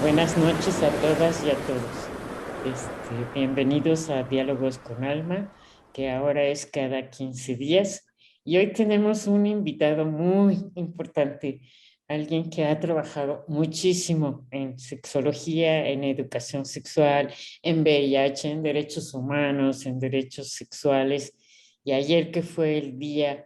Buenas noches a todas y a todos. Bienvenidos a Diálogos con Alma, que ahora es cada 15 días. Y hoy tenemos un invitado muy importante, alguien que ha trabajado muchísimo en sexología, en educación sexual, en VIH, en derechos humanos, en derechos sexuales. Y ayer que fue el Día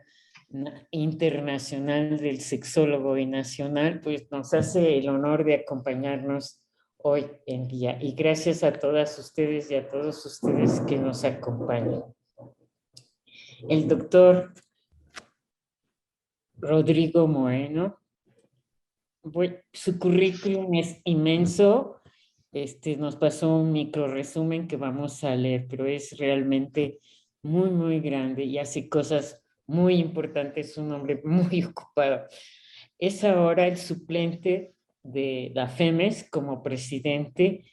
Internacional del Sexólogo y Nacional, pues nos hace el honor de acompañarnos hoy en día. Y gracias a todas ustedes y a todos ustedes que nos acompañan. El doctor Rodrigo Moreno, su currículum es inmenso. Nos pasó un micro resumen que vamos a leer, pero es realmente muy, muy grande y hace cosas muy importantes. Es un hombre muy ocupado. Es ahora el suplente de la FEMES como presidente,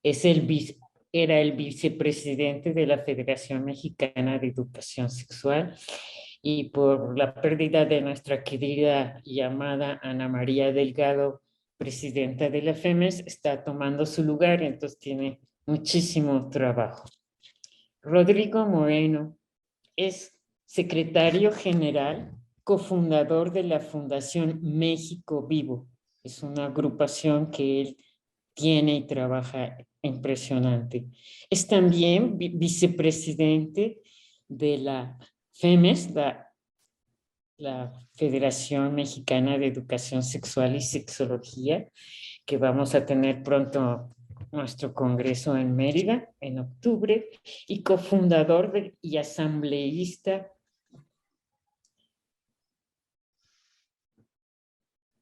es era el vicepresidente de la Federación Mexicana de Educación Sexual, y por la pérdida de nuestra querida y amada Ana María Delgado, presidenta de la FEMES, está tomando su lugar, entonces tiene muchísimo trabajo. Rodrigo Moreno es secretario general, cofundador de la Fundación México Vivo. Es una agrupación que él tiene y trabaja impresionante. Es también vicepresidente de la FEMES, la Federación Mexicana de Educación Sexual y Sexología, que vamos a tener pronto nuestro congreso en Mérida en octubre, y cofundador y asambleísta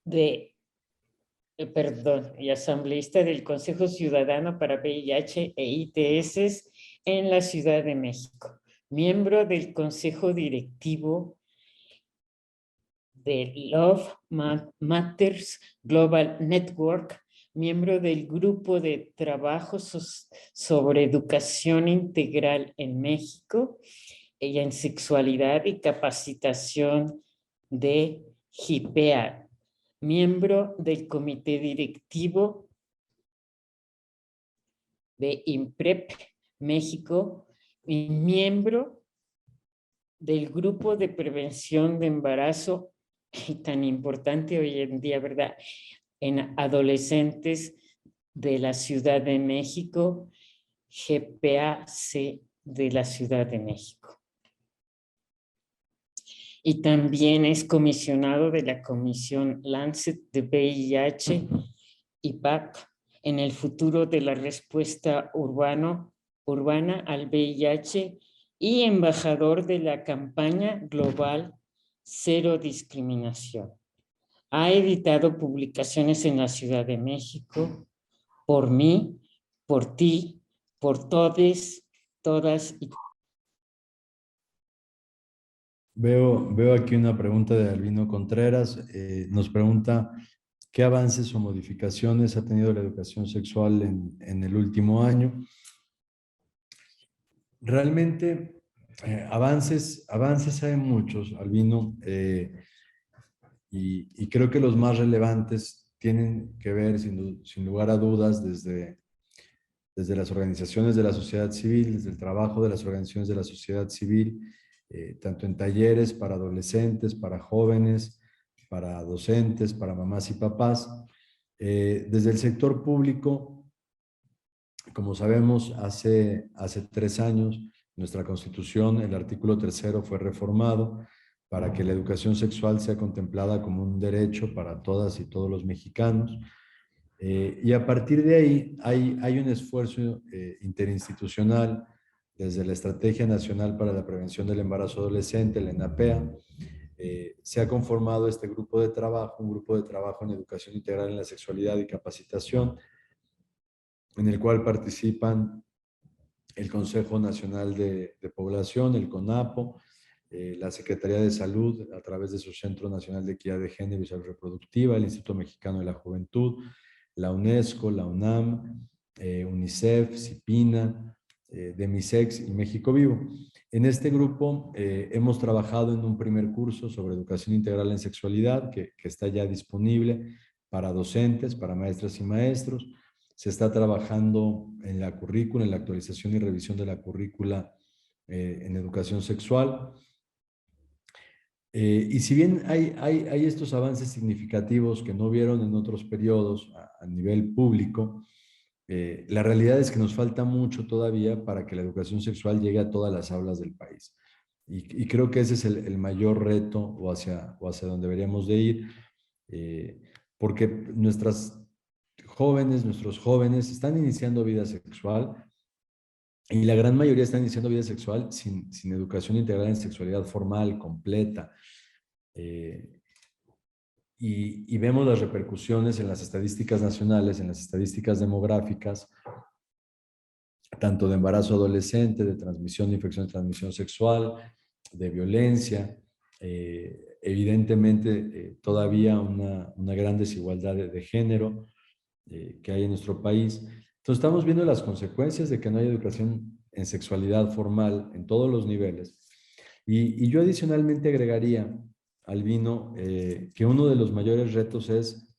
de, perdón, y asambleísta del Consejo Ciudadano para VIH e ITS en la Ciudad de México, miembro del Consejo Directivo de Love Matters Global Network, miembro del Grupo de Trabajo sobre Educación Integral en México y en Sexualidad y Capacitación de GIPEA, miembro del Comité Directivo de IMPREP México y miembro del Grupo de Prevención de Embarazo, tan importante hoy en día, ¿verdad?, en adolescentes de la Ciudad de México, GPAC de la Ciudad de México. Y también es comisionado de la Comisión Lancet de VIH y PAC en el futuro de la respuesta urbana al VIH y embajador de la campaña global Cero Discriminación. Ha editado publicaciones en la Ciudad de México, Por mí, por ti, por todes, todas y Veo aquí una pregunta de Albino Contreras. Nos pregunta, ¿qué avances o modificaciones ha tenido la educación sexual en el último año? Realmente, avances hay muchos, Albino, y creo que los más relevantes tienen que ver, sin lugar a dudas, desde las organizaciones de la sociedad civil, desde el trabajo de las organizaciones de la sociedad civil, tanto en talleres para adolescentes, para jóvenes, para docentes, para mamás y papás. Desde el sector público, como sabemos, hace 3 años, nuestra Constitución, el artículo 3º, fue reformado para que la educación sexual sea contemplada como un derecho para todas y todos los mexicanos. Y a partir de ahí hay un esfuerzo interinstitucional desde la Estrategia Nacional para la Prevención del Embarazo Adolescente, la ENAPEA. Se ha conformado este grupo de trabajo, un grupo de trabajo en educación integral en la sexualidad y capacitación, en el cual participan el Consejo Nacional de Población, el CONAPO, la Secretaría de Salud a través de su Centro Nacional de Equidad de Género y Salud Reproductiva, el Instituto Mexicano de la Juventud, la UNESCO, la UNAM, UNICEF, CIPINA, Demisex y México Vivo. En este grupo hemos trabajado en un primer curso sobre educación integral en sexualidad que está ya disponible para docentes, para maestras y maestros. se está trabajando en la currícula, en la actualización y revisión de la currícula en educación sexual. Y si bien hay estos avances significativos que no vieron en otros periodos a nivel público, la realidad es que nos falta mucho todavía para que la educación sexual llegue a todas las aulas del país. Y creo que ese es el mayor reto o hacia donde deberíamos de ir, porque nuestros jóvenes están iniciando vida sexual y la gran mayoría están iniciando vida sexual sin educación integral en sexualidad formal, completa. Eh, y vemos las repercusiones en las estadísticas nacionales, en las estadísticas demográficas, tanto de embarazo adolescente, de transmisión de infección de transmisión sexual, de violencia. Evidentemente, todavía una gran desigualdad de género que hay en nuestro país. Entonces, estamos viendo las consecuencias de que no hay educación en sexualidad formal en todos los niveles. Y yo adicionalmente agregaría, Albino, que uno de los mayores retos es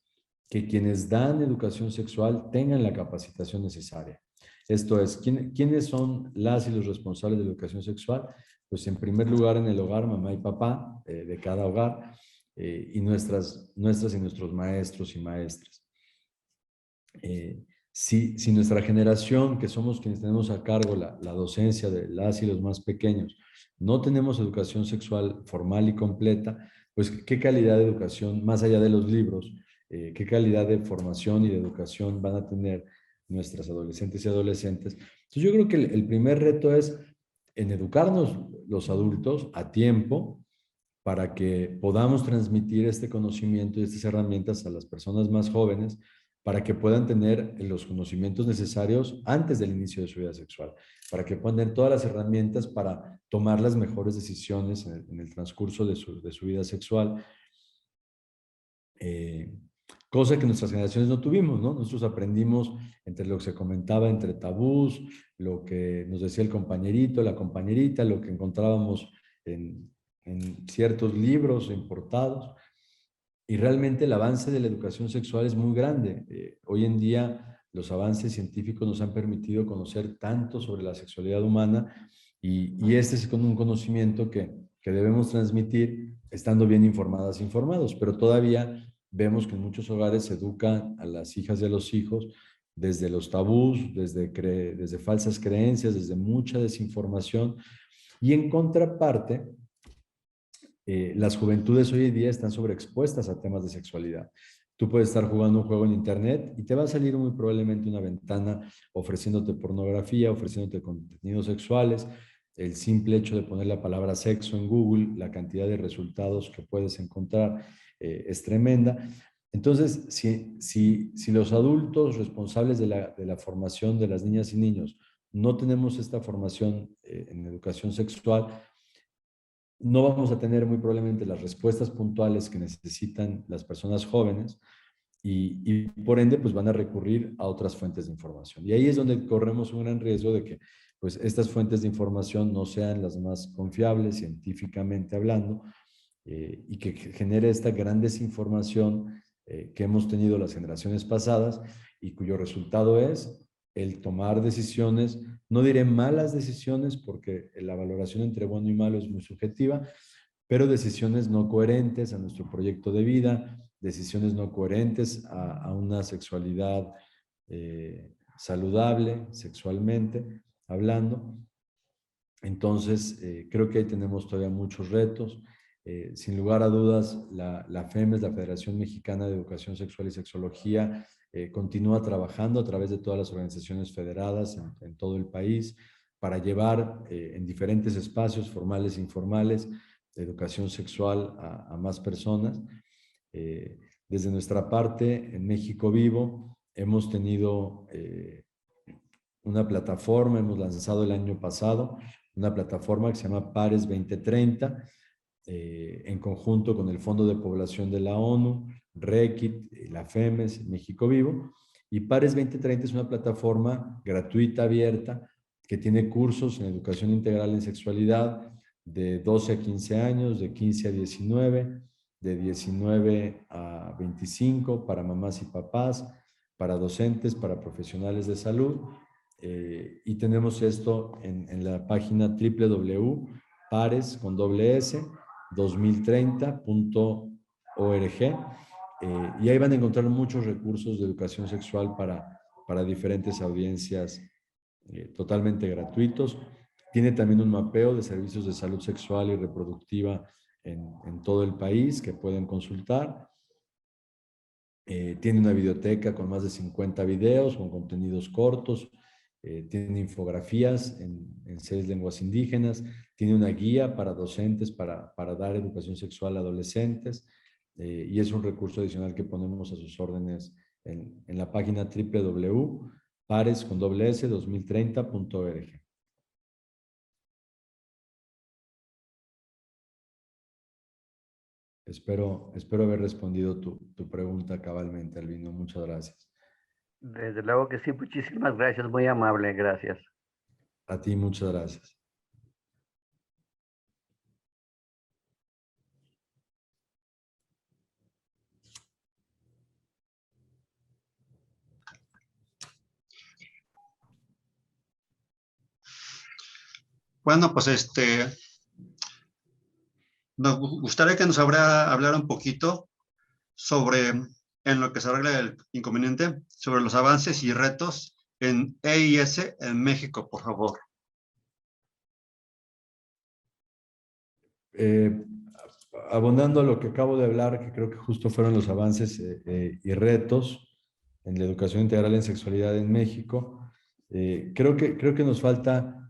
que quienes dan educación sexual tengan la capacitación necesaria. Esto es, ¿quiénes son las y los responsables de la educación sexual? Pues en primer lugar en el hogar, mamá y papá de cada hogar, y nuestras y nuestros maestros y maestras. Si nuestra generación, que somos quienes tenemos a cargo la docencia de las y los más pequeños, no tenemos educación sexual formal y completa, pues qué calidad de educación, más allá de los libros, qué calidad de formación y de educación van a tener nuestras adolescentes y adolescentes. Entonces yo creo que el primer reto es en educarnos los adultos a tiempo para que podamos transmitir este conocimiento y estas herramientas a las personas más jóvenes para que puedan tener los conocimientos necesarios antes del inicio de su vida sexual, para que puedan tener todas las herramientas para tomar las mejores decisiones en el transcurso de su vida sexual. Cosa que nuestras generaciones no tuvimos, ¿no? Nosotros aprendimos entre lo que se comentaba, entre tabús, lo que nos decía el compañerito, la compañerita, lo que encontrábamos en ciertos libros importados. Y realmente el avance de la educación sexual es muy grande. Hoy en día los avances científicos nos han permitido conocer tanto sobre la sexualidad humana y este es un conocimiento que debemos transmitir estando bien informadas e informados, pero todavía vemos que en muchos hogares se educan a las hijas y a los hijos desde los tabús, desde falsas creencias, desde mucha desinformación y en contraparte, las juventudes hoy en día están sobreexpuestas a temas de sexualidad. Tú puedes estar jugando un juego en internet y te va a salir muy probablemente una ventana ofreciéndote pornografía, ofreciéndote contenidos sexuales. El simple hecho de poner la palabra sexo en Google, la cantidad de resultados que puedes encontrar es tremenda. Entonces, si los adultos responsables de la formación de las niñas y niños no tenemos esta formación en educación sexual, no vamos a tener muy probablemente las respuestas puntuales que necesitan las personas jóvenes y por ende pues van a recurrir a otras fuentes de información. Y ahí es donde corremos un gran riesgo de que pues estas fuentes de información no sean las más confiables científicamente hablando y que genere esta gran desinformación que hemos tenido las generaciones pasadas y cuyo resultado es el tomar decisiones, no diré malas decisiones porque la valoración entre bueno y malo es muy subjetiva, pero decisiones no coherentes a nuestro proyecto de vida, decisiones no coherentes a una sexualidad saludable sexualmente hablando. Entonces, creo que ahí tenemos todavía muchos retos. Sin lugar a dudas, la FEMES, la Federación Mexicana de Educación Sexual y Sexología, continúa trabajando a través de todas las organizaciones federadas en todo el país para llevar en diferentes espacios formales e informales de educación sexual a más personas. Desde nuestra parte, en México Vivo, hemos tenido una plataforma, hemos lanzado el año pasado una plataforma que se llama Pares 2030, en conjunto con el Fondo de Población de la ONU, REKIT, la FEMES, México Vivo. Y Pares 2030 es una plataforma gratuita, abierta, que tiene cursos en educación integral en sexualidad de 12 a 15 años, de 15 a 19, de 19 a 25 para mamás y papás, para docentes, para profesionales de salud. Y tenemos esto en la página www.pares2030.org. Y ahí van a encontrar muchos recursos de educación sexual para diferentes audiencias, totalmente gratuitos. Tiene también un mapeo de servicios de salud sexual y reproductiva en todo el país que pueden consultar. Tiene una videoteca con más de 50 videos, con contenidos cortos. Tiene infografías en 6 lenguas indígenas. Tiene una guía para docentes para dar educación sexual a adolescentes. Y es un recurso adicional que ponemos a sus órdenes en la página www.pares2030.org. Espero haber respondido tu pregunta cabalmente, Albino. Muchas gracias. Desde luego que sí, muchísimas gracias, muy amable, gracias. A ti, muchas gracias. Bueno, pues nos gustaría que nos hablara un poquito sobre, en lo que se arregla el inconveniente, sobre los avances y retos en EIS en México, por favor. Abondando a lo que acabo de hablar, que creo que justo fueron los avances y retos en la educación integral en sexualidad en México, creo que nos falta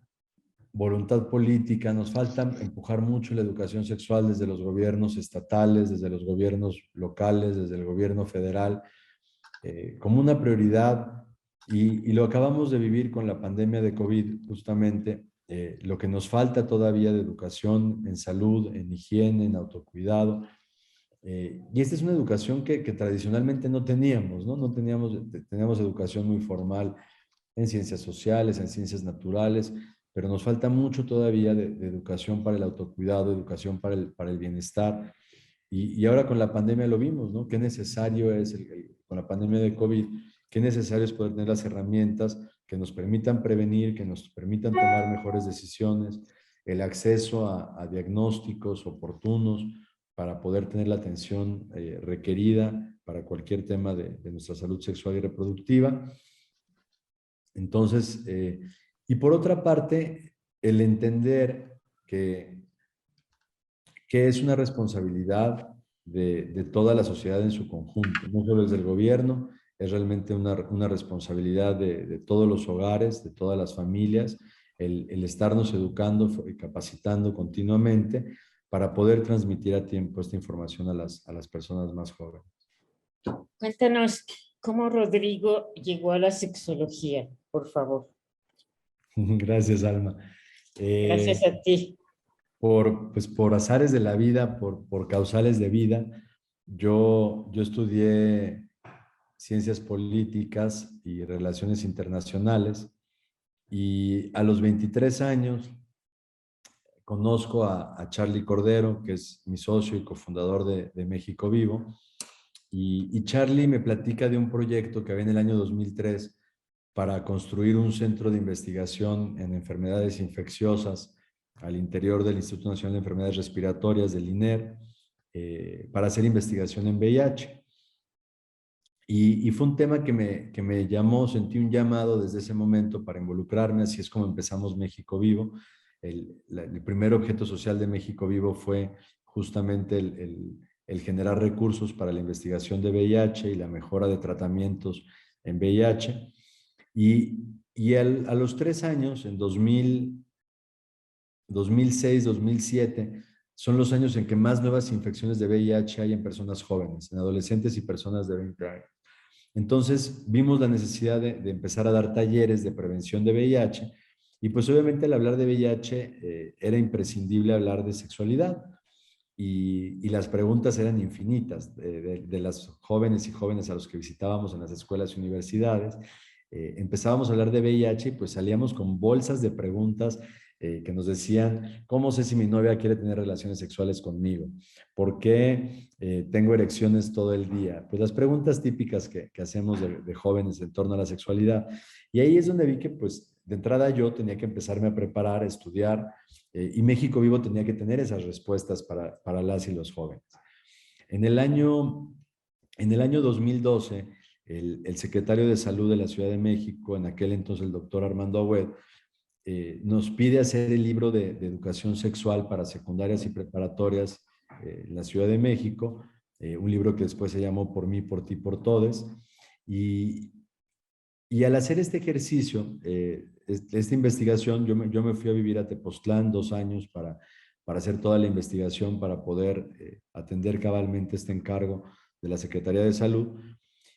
voluntad política, nos falta empujar mucho la educación sexual desde los gobiernos estatales, desde los gobiernos locales, desde el gobierno federal, como una prioridad, y lo acabamos de vivir con la pandemia de COVID, justamente. Lo que nos falta todavía de educación en salud, en higiene, en autocuidado. Y esta es una educación que tradicionalmente no teníamos, ¿no? No teníamos educación muy formal en ciencias sociales, en ciencias naturales, pero nos falta mucho todavía de educación para el autocuidado, educación para el bienestar. Y ahora con la pandemia lo vimos, ¿no? Qué necesario es, con la pandemia de COVID, qué necesario es poder tener las herramientas que nos permitan prevenir, que nos permitan tomar mejores decisiones, el acceso a diagnósticos oportunos para poder tener la atención requerida para cualquier tema de nuestra salud sexual y reproductiva. Entonces, y por otra parte, el entender que es una responsabilidad de toda la sociedad en su conjunto, no solo es del gobierno, es realmente una responsabilidad de todos los hogares, de todas las familias, el estarnos educando y capacitando continuamente para poder transmitir a tiempo esta información a las personas más jóvenes. Cuéntanos cómo Rodrigo llegó a la sexología, por favor. Gracias, Alma. Gracias a ti. Por azares de la vida, por causales de vida, yo estudié ciencias políticas y relaciones internacionales, y a los 23 años conozco a Charlie Cordero, que es mi socio y cofundador de México Vivo, y Charlie me platica de un proyecto que había en el año 2003 para construir un centro de investigación en enfermedades infecciosas al interior del Instituto Nacional de Enfermedades Respiratorias, del INER, para hacer investigación en VIH. Y fue un tema que me llamó, sentí un llamado desde ese momento para involucrarme. Así es como empezamos México Vivo. El primer objeto social de México Vivo fue justamente el generar recursos para la investigación de VIH y la mejora de tratamientos en VIH. Y a los 3 años, en 2006, 2007, son los años en que más nuevas infecciones de VIH hay en personas jóvenes, en adolescentes y personas de 20 años. Entonces vimos la necesidad de empezar a dar talleres de prevención de VIH, y pues obviamente al hablar de VIH era imprescindible hablar de sexualidad, y las preguntas eran infinitas de las jóvenes y jóvenes a los que visitábamos en las escuelas y universidades. Empezábamos a hablar de VIH y pues salíamos con bolsas de preguntas que nos decían, ¿cómo sé si mi novia quiere tener relaciones sexuales conmigo? ¿Por qué tengo erecciones todo el día? Pues las preguntas típicas que hacemos de jóvenes en torno a la sexualidad. Y ahí es donde vi que, pues, de entrada yo tenía que empezarme a preparar, a estudiar, y México Vivo tenía que tener esas respuestas para las y los jóvenes. En el año 2012, el secretario de Salud de la Ciudad de México, en aquel entonces el doctor Armando Agüed, nos pide hacer el libro de educación sexual para secundarias y preparatorias en la Ciudad de México, un libro que después se llamó Por mí, por ti, por todes. Y al hacer este ejercicio, esta investigación, yo me fui a vivir a Tepoztlán 2 años para hacer toda la investigación, para poder atender cabalmente este encargo de la Secretaría de Salud.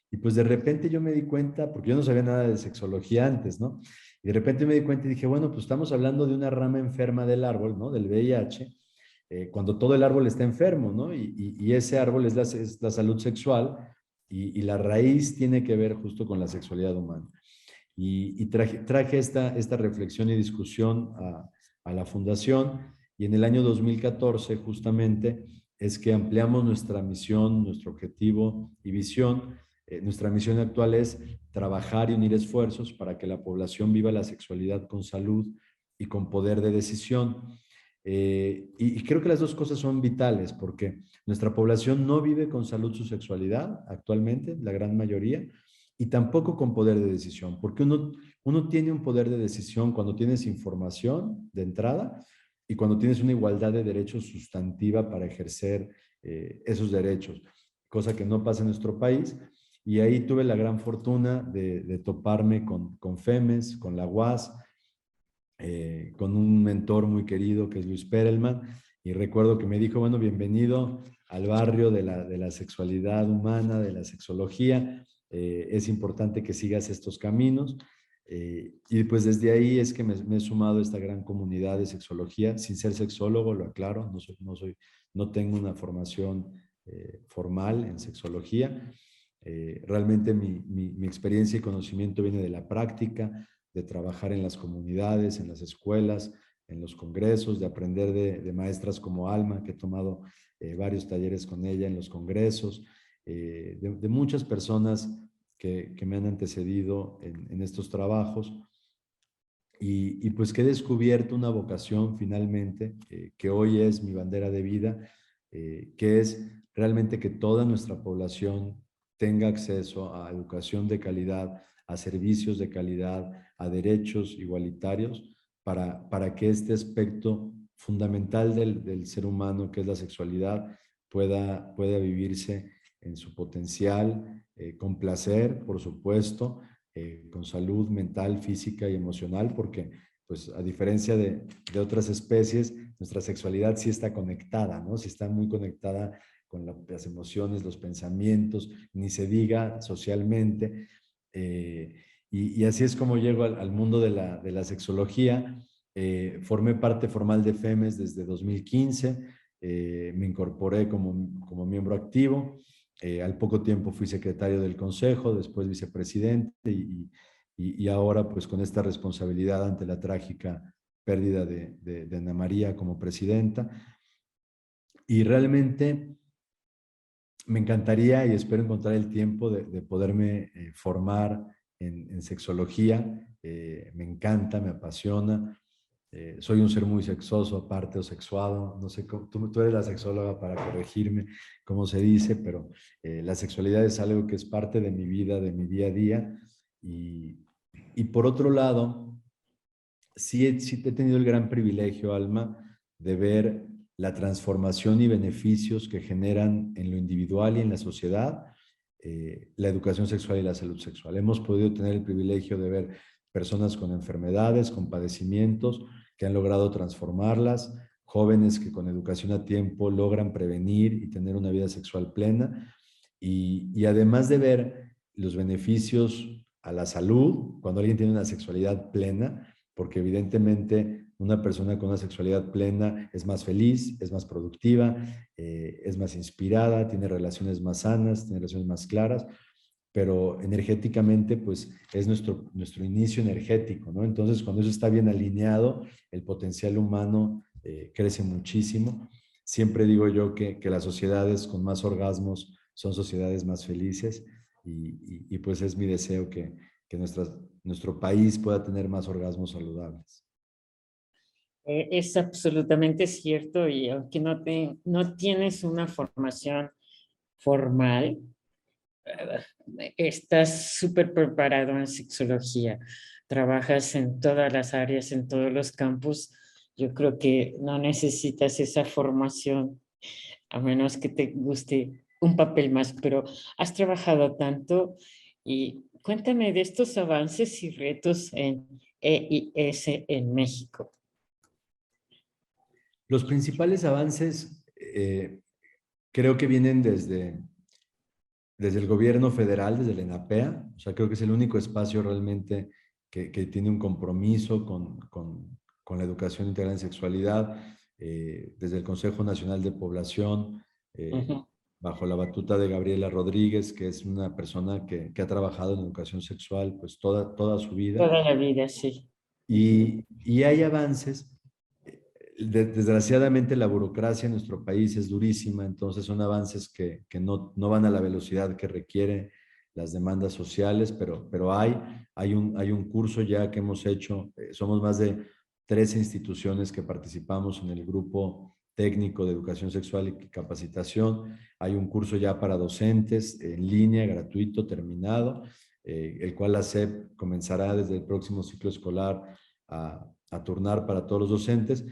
Y pues de repente yo me di cuenta, porque yo no sabía nada de sexología antes, ¿no? Y de repente me di cuenta y dije, bueno, pues estamos hablando de una rama enferma del árbol, ¿no? Del VIH, cuando todo el árbol está enfermo, ¿no? Y ese árbol es la salud sexual y la raíz tiene que ver justo con la sexualidad humana. Y traje esta reflexión y discusión a la fundación, y en el año 2014 justamente es que ampliamos nuestra misión, nuestro objetivo y visión. Nuestra misión actual es trabajar y unir esfuerzos para que la población viva la sexualidad con salud y con poder de decisión. Y creo que las dos cosas son vitales, porque nuestra población no vive con salud su sexualidad actualmente, la gran mayoría, y tampoco con poder de decisión, porque uno tiene un poder de decisión cuando tienes información de entrada y cuando tienes una igualdad de derechos sustantiva para ejercer esos derechos, cosa que no pasa en nuestro país. Y ahí tuve la gran fortuna de toparme con FEMES, con la UAS, con un mentor muy querido que es Luis Perelman, y recuerdo que me dijo, bueno, bienvenido al barrio de la sexualidad humana, de la sexología, es importante que sigas estos caminos. Y pues desde ahí es que me he sumado a esta gran comunidad de sexología, sin ser sexólogo, lo aclaro, no tengo una formación formal en sexología. Realmente mi experiencia y conocimiento viene de la práctica, de trabajar en las comunidades, en las escuelas, en los congresos, de aprender de maestras como Alma, que he tomado varios talleres con ella en los congresos, de muchas personas que me han antecedido en estos trabajos, y pues que he descubierto una vocación finalmente, que hoy es mi bandera de vida, que es realmente que toda nuestra población tenga acceso a educación de calidad, a servicios de calidad, a derechos igualitarios, para que este aspecto fundamental del ser humano, que es la sexualidad, pueda vivirse en su potencial, con placer, por supuesto, con salud mental, física y emocional, porque pues a diferencia de otras especies, nuestra sexualidad sí está conectada, ¿no? Sí está muy conectada con las emociones, los pensamientos, ni se diga socialmente. Y así es como llego al mundo de la sexología. Formé parte formal de FEMES desde 2015, me incorporé como miembro activo. Al poco tiempo fui secretario del consejo, después vicepresidente, y ahora pues con esta responsabilidad ante la trágica pérdida de Ana María como presidenta. Y realmente me encantaría y espero encontrar el tiempo de poderme formar en sexología. Me encanta, me apasiona. Soy un ser muy sexoso, aparte, o sexuado. No sé, tú eres la sexóloga para corregirme cómo se dice, pero la sexualidad es algo que es parte de mi vida, de mi día a día. Y por otro lado, sí he tenido el gran privilegio, Alma, de ver la transformación y beneficios que generan en lo individual y en la sociedad la educación sexual y la salud sexual. Hemos podido tener el privilegio de ver personas con enfermedades, con padecimientos, que han logrado transformarlas, jóvenes que con educación a tiempo logran prevenir y tener una vida sexual plena, y además de ver los beneficios a la salud cuando alguien tiene una sexualidad plena, porque evidentemente una persona con una sexualidad plena es más feliz, es más productiva, es más inspirada, tiene relaciones más sanas, tiene relaciones más claras, pero energéticamente pues es nuestro inicio energético, ¿no? Entonces cuando eso está bien alineado, el potencial humano crece muchísimo. Siempre digo yo que las sociedades con más orgasmos son sociedades más felices y pues es mi deseo que nuestro país pueda tener más orgasmos saludables. Es absolutamente cierto y aunque no tienes una formación formal, estás súper preparado en sexología, trabajas en todas las áreas, en todos los campos. Yo creo que no necesitas esa formación a menos que te guste un papel más, pero has trabajado tanto y cuéntame de estos avances y retos en EIS en México. Los principales avances creo que vienen desde el gobierno federal, desde la ENAPEA. O sea, creo que es el único espacio realmente que tiene un compromiso con la educación integral en sexualidad, desde el Consejo Nacional de Población, bajo la batuta de Gabriela Rodríguez, que es una persona que ha trabajado en educación sexual pues toda su vida. Toda la vida, sí. Y hay avances. Desgraciadamente la burocracia en nuestro país es durísima, entonces son avances que no van a la velocidad que requiere las demandas sociales, pero hay un curso ya que hemos hecho, somos más de 13 instituciones que participamos en el grupo técnico de educación sexual y capacitación. Hay un curso ya para docentes en línea, gratuito, terminado, el cual la SEP comenzará desde el próximo ciclo escolar a turnar para todos los docentes.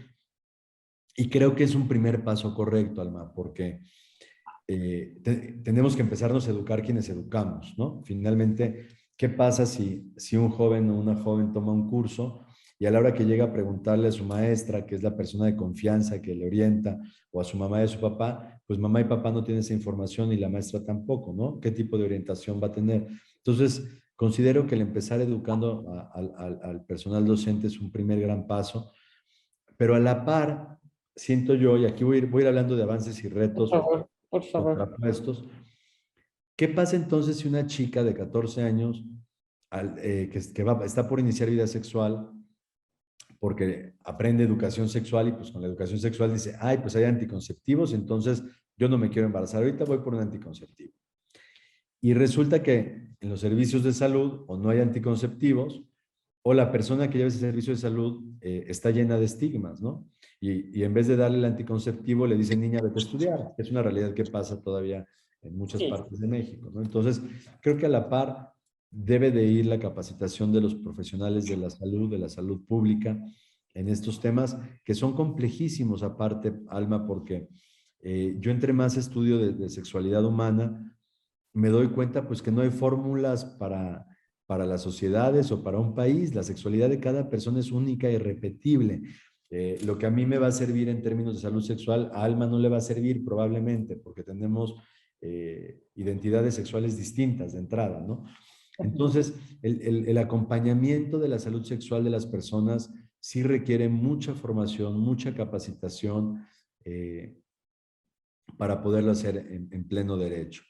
Y creo que es un primer paso correcto, Alma, porque tenemos que empezarnos a educar quienes educamos, ¿no? Finalmente, ¿qué pasa si un joven o una joven toma un curso y a la hora que llega a preguntarle a su maestra, que es la persona de confianza que le orienta, o a su mamá y a su papá, pues mamá y papá no tienen esa información y la maestra tampoco, ¿no? ¿Qué tipo de orientación va a tener? Entonces, considero que el empezar educando al personal docente es un primer gran paso, pero a la par, siento yo, y aquí voy a ir hablando de avances y Por retos favor, por favor. contrapuestos. ¿Qué pasa entonces si una chica de 14 años está por iniciar vida sexual porque aprende educación sexual y pues con la educación sexual dice, ay, pues hay anticonceptivos, entonces yo no me quiero embarazar ahorita, voy por un anticonceptivo? Y resulta que en los servicios de salud o no hay anticonceptivos o la persona que lleva ese servicio de salud está llena de estigmas, ¿no? Y en vez de darle el anticonceptivo, le dicen, niña, vete a estudiar. Es una realidad que pasa todavía en muchas Sí. partes de México, ¿no? Entonces, creo que a la par debe de ir la capacitación de los profesionales de la salud pública, en estos temas que son complejísimos aparte, Alma, porque yo entre más estudio de sexualidad humana, me doy cuenta pues que no hay fórmulas para las sociedades o para un país. La sexualidad de cada persona es única y irrepetible. Lo que a mí me va a servir en términos de salud sexual, a Alma no le va a servir probablemente, porque tenemos identidades sexuales distintas de entrada, ¿no? Entonces, el acompañamiento de la salud sexual de las personas sí requiere mucha formación, mucha capacitación para poderlo hacer en pleno derecho.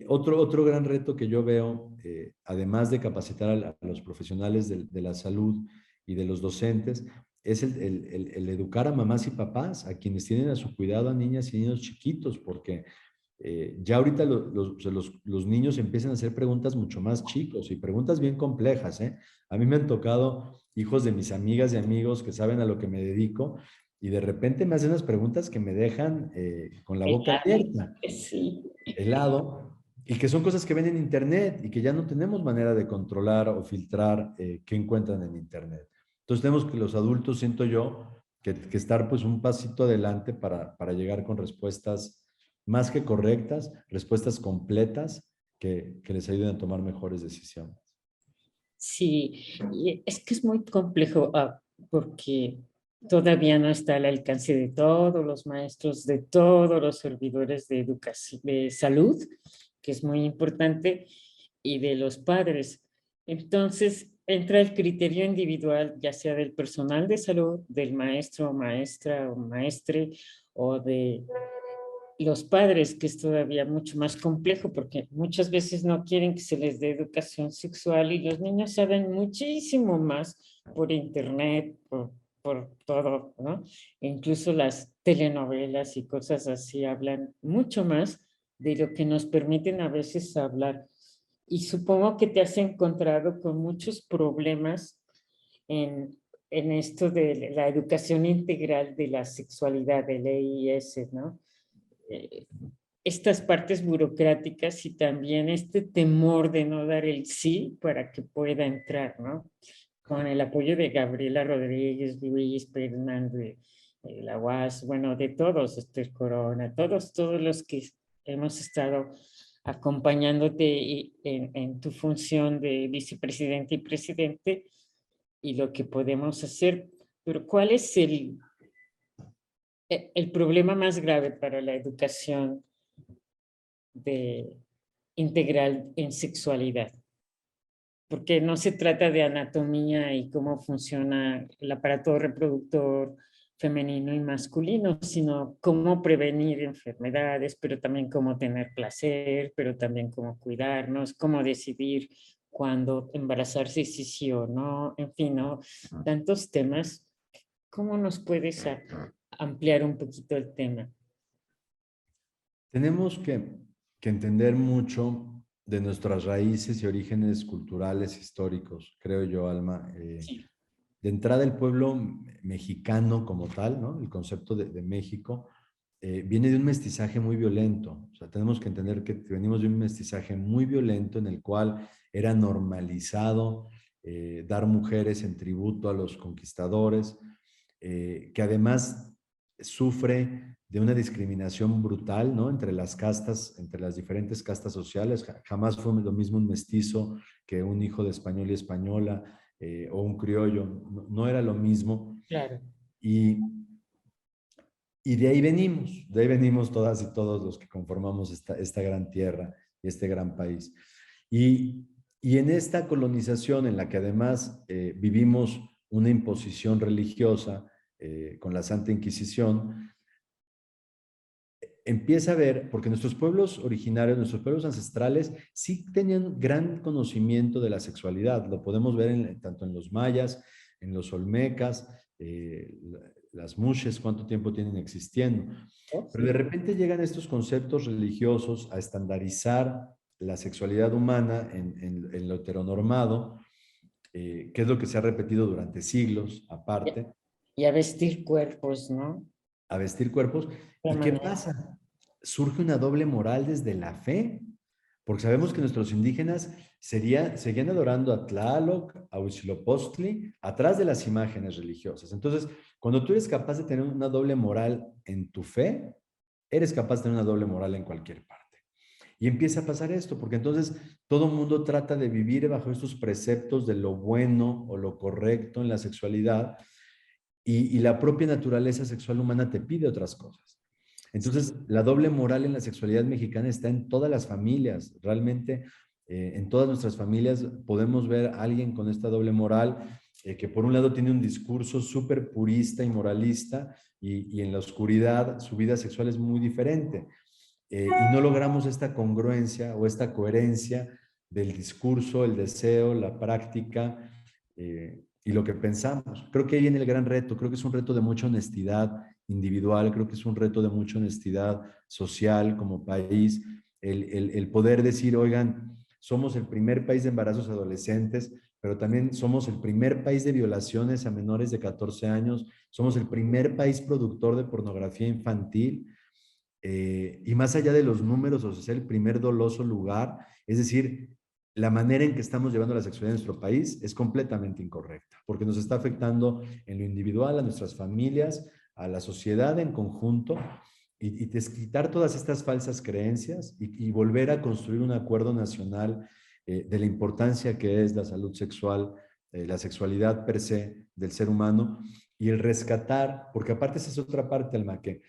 Otro gran reto que yo veo, además de capacitar a los profesionales de la salud y de los docentes, es el educar a mamás y papás, a quienes tienen a su cuidado a niñas y niños chiquitos, porque ya ahorita los niños empiezan a hacer preguntas mucho más chicos y preguntas bien complejas, ¿eh? A mí me han tocado hijos de mis amigas y amigos que saben a lo que me dedico y de repente me hacen unas preguntas que me dejan con la boca abierta, Sí. helado, y que son cosas que ven en Internet y que ya no tenemos manera de controlar o filtrar qué encuentran en Internet. Entonces tenemos que los adultos, siento yo, que estar pues un pasito adelante para llegar con respuestas más que correctas, respuestas completas que les ayuden a tomar mejores decisiones. Sí, y es que es muy complejo porque todavía no está al alcance de todos los maestros, de todos los servidores de educación, de salud, que es muy importante, y de los padres. Entonces, entra el criterio individual, ya sea del personal de salud, del maestro o maestra o maestre, o de los padres, que es todavía mucho más complejo, porque muchas veces no quieren que se les dé educación sexual y los niños saben muchísimo más por internet, por todo, ¿no? E incluso las telenovelas y cosas así hablan mucho más de lo que nos permiten a veces hablar. Y supongo que te has encontrado con muchos problemas en, en esto de la educación integral de la sexualidad, del EIS, ¿no? eh, Estas partes burocráticas y también este temor de no dar el sí para que pueda entrar, ¿no? Con el apoyo de Gabriela Rodríguez, Luis Fernando, la UAS, bueno, de todos, Esther Corona, todos los que hemos estado acompañándote en tu función de vicepresidente y presidente y lo que podemos hacer. Pero ¿cuál es el problema más grave para la educación integral en sexualidad? Porque no se trata de anatomía y cómo funciona el aparato reproductor femenino y masculino, sino cómo prevenir enfermedades, pero también cómo tener placer, pero también cómo cuidarnos, cómo decidir cuándo embarazarse, si sí o no, en fin, ¿no? Tantos temas. ¿Cómo nos puedes ampliar un poquito el tema? Tenemos que entender mucho de nuestras raíces y orígenes culturales, históricos, creo yo, Alma. Sí, De entrada, el pueblo mexicano como tal, ¿no? El concepto de México, viene de un mestizaje muy violento. O sea, tenemos que entender que venimos de un mestizaje muy violento en el cual era normalizado dar mujeres en tributo a los conquistadores, que además sufre de una discriminación brutal, ¿no? Entre las castas, entre las diferentes castas sociales. Jamás fue lo mismo un mestizo que un hijo de español y española, o un criollo. No, no era lo mismo. claro. Y, y de ahí venimos todas y todos los que conformamos esta gran tierra y este gran país. Y, y en esta colonización en la que además vivimos una imposición religiosa con la Santa Inquisición, empieza a ver, porque nuestros pueblos originarios, nuestros pueblos ancestrales, sí tenían gran conocimiento de la sexualidad. Lo podemos ver tanto en los mayas, en los olmecas, las mushes, cuánto tiempo tienen existiendo. Pero de repente llegan estos conceptos religiosos a estandarizar la sexualidad humana en lo heteronormado, que es lo que se ha repetido durante siglos, aparte, Y a vestir cuerpos, ¿no? a vestir cuerpos. De ¿Y qué manera. pasa? Surge una doble moral desde la fe, porque sabemos que nuestros indígenas seguían adorando a Tlaloc, a Huitzilopochtli, atrás de las imágenes religiosas. Entonces, cuando tú eres capaz de tener una doble moral en tu fe, eres capaz de tener una doble moral en cualquier parte. Y empieza a pasar esto, porque entonces todo el mundo trata de vivir bajo estos preceptos de lo bueno o lo correcto en la sexualidad, y la propia naturaleza sexual humana te pide otras cosas. Entonces, la doble moral en la sexualidad mexicana está en todas las familias. Realmente, en todas nuestras familias podemos ver a alguien con esta doble moral, que por un lado tiene un discurso súper purista y moralista, y en la oscuridad su vida sexual es muy diferente. Y no logramos esta congruencia o esta coherencia del discurso, el deseo, la práctica, y lo que pensamos. Creo que ahí viene el gran reto. Creo que es un reto de mucha honestidad individual, creo que es un reto de mucha honestidad social como país, el poder decir, oigan, somos el primer país de embarazos adolescentes, pero también somos el primer país de violaciones a menores de 14 años, somos el primer país productor de pornografía infantil, y más allá de los números, o sea, el primer doloso lugar, es decir, la manera en que estamos llevando la sexualidad en nuestro país es completamente incorrecta, porque nos está afectando en lo individual, a nuestras familias, a la sociedad en conjunto, y desquitar todas estas falsas creencias y volver a construir un acuerdo nacional de la importancia que es la salud sexual, la sexualidad per se del ser humano, y el rescatar, porque aparte esa es otra parte, Alma, que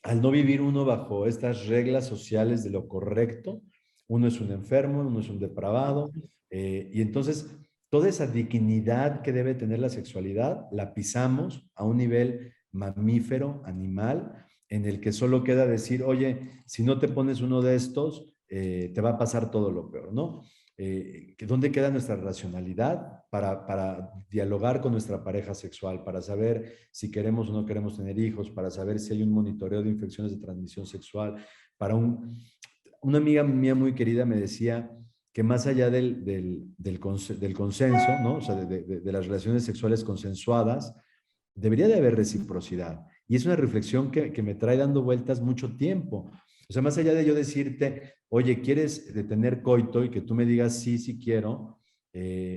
al no vivir uno bajo estas reglas sociales de lo correcto, uno es un enfermo, uno es un depravado, y entonces toda esa dignidad que debe tener la sexualidad la pisamos a un nivel mamífero, animal, en el que solo queda decir, oye, si no te pones uno de estos, te va a pasar todo lo peor, ¿no? ¿Dónde queda nuestra racionalidad para dialogar con nuestra pareja sexual, para saber si queremos o no queremos tener hijos, para saber si hay un monitoreo de infecciones de transmisión sexual? Una amiga mía muy querida me decía que más allá del consenso, ¿no? O sea, de las relaciones sexuales consensuadas, debería de haber reciprocidad. Y es una reflexión que me trae dando vueltas mucho tiempo. O sea, más allá de yo decirte, oye, ¿quieres tener coito? Y que tú me digas, sí, sí quiero,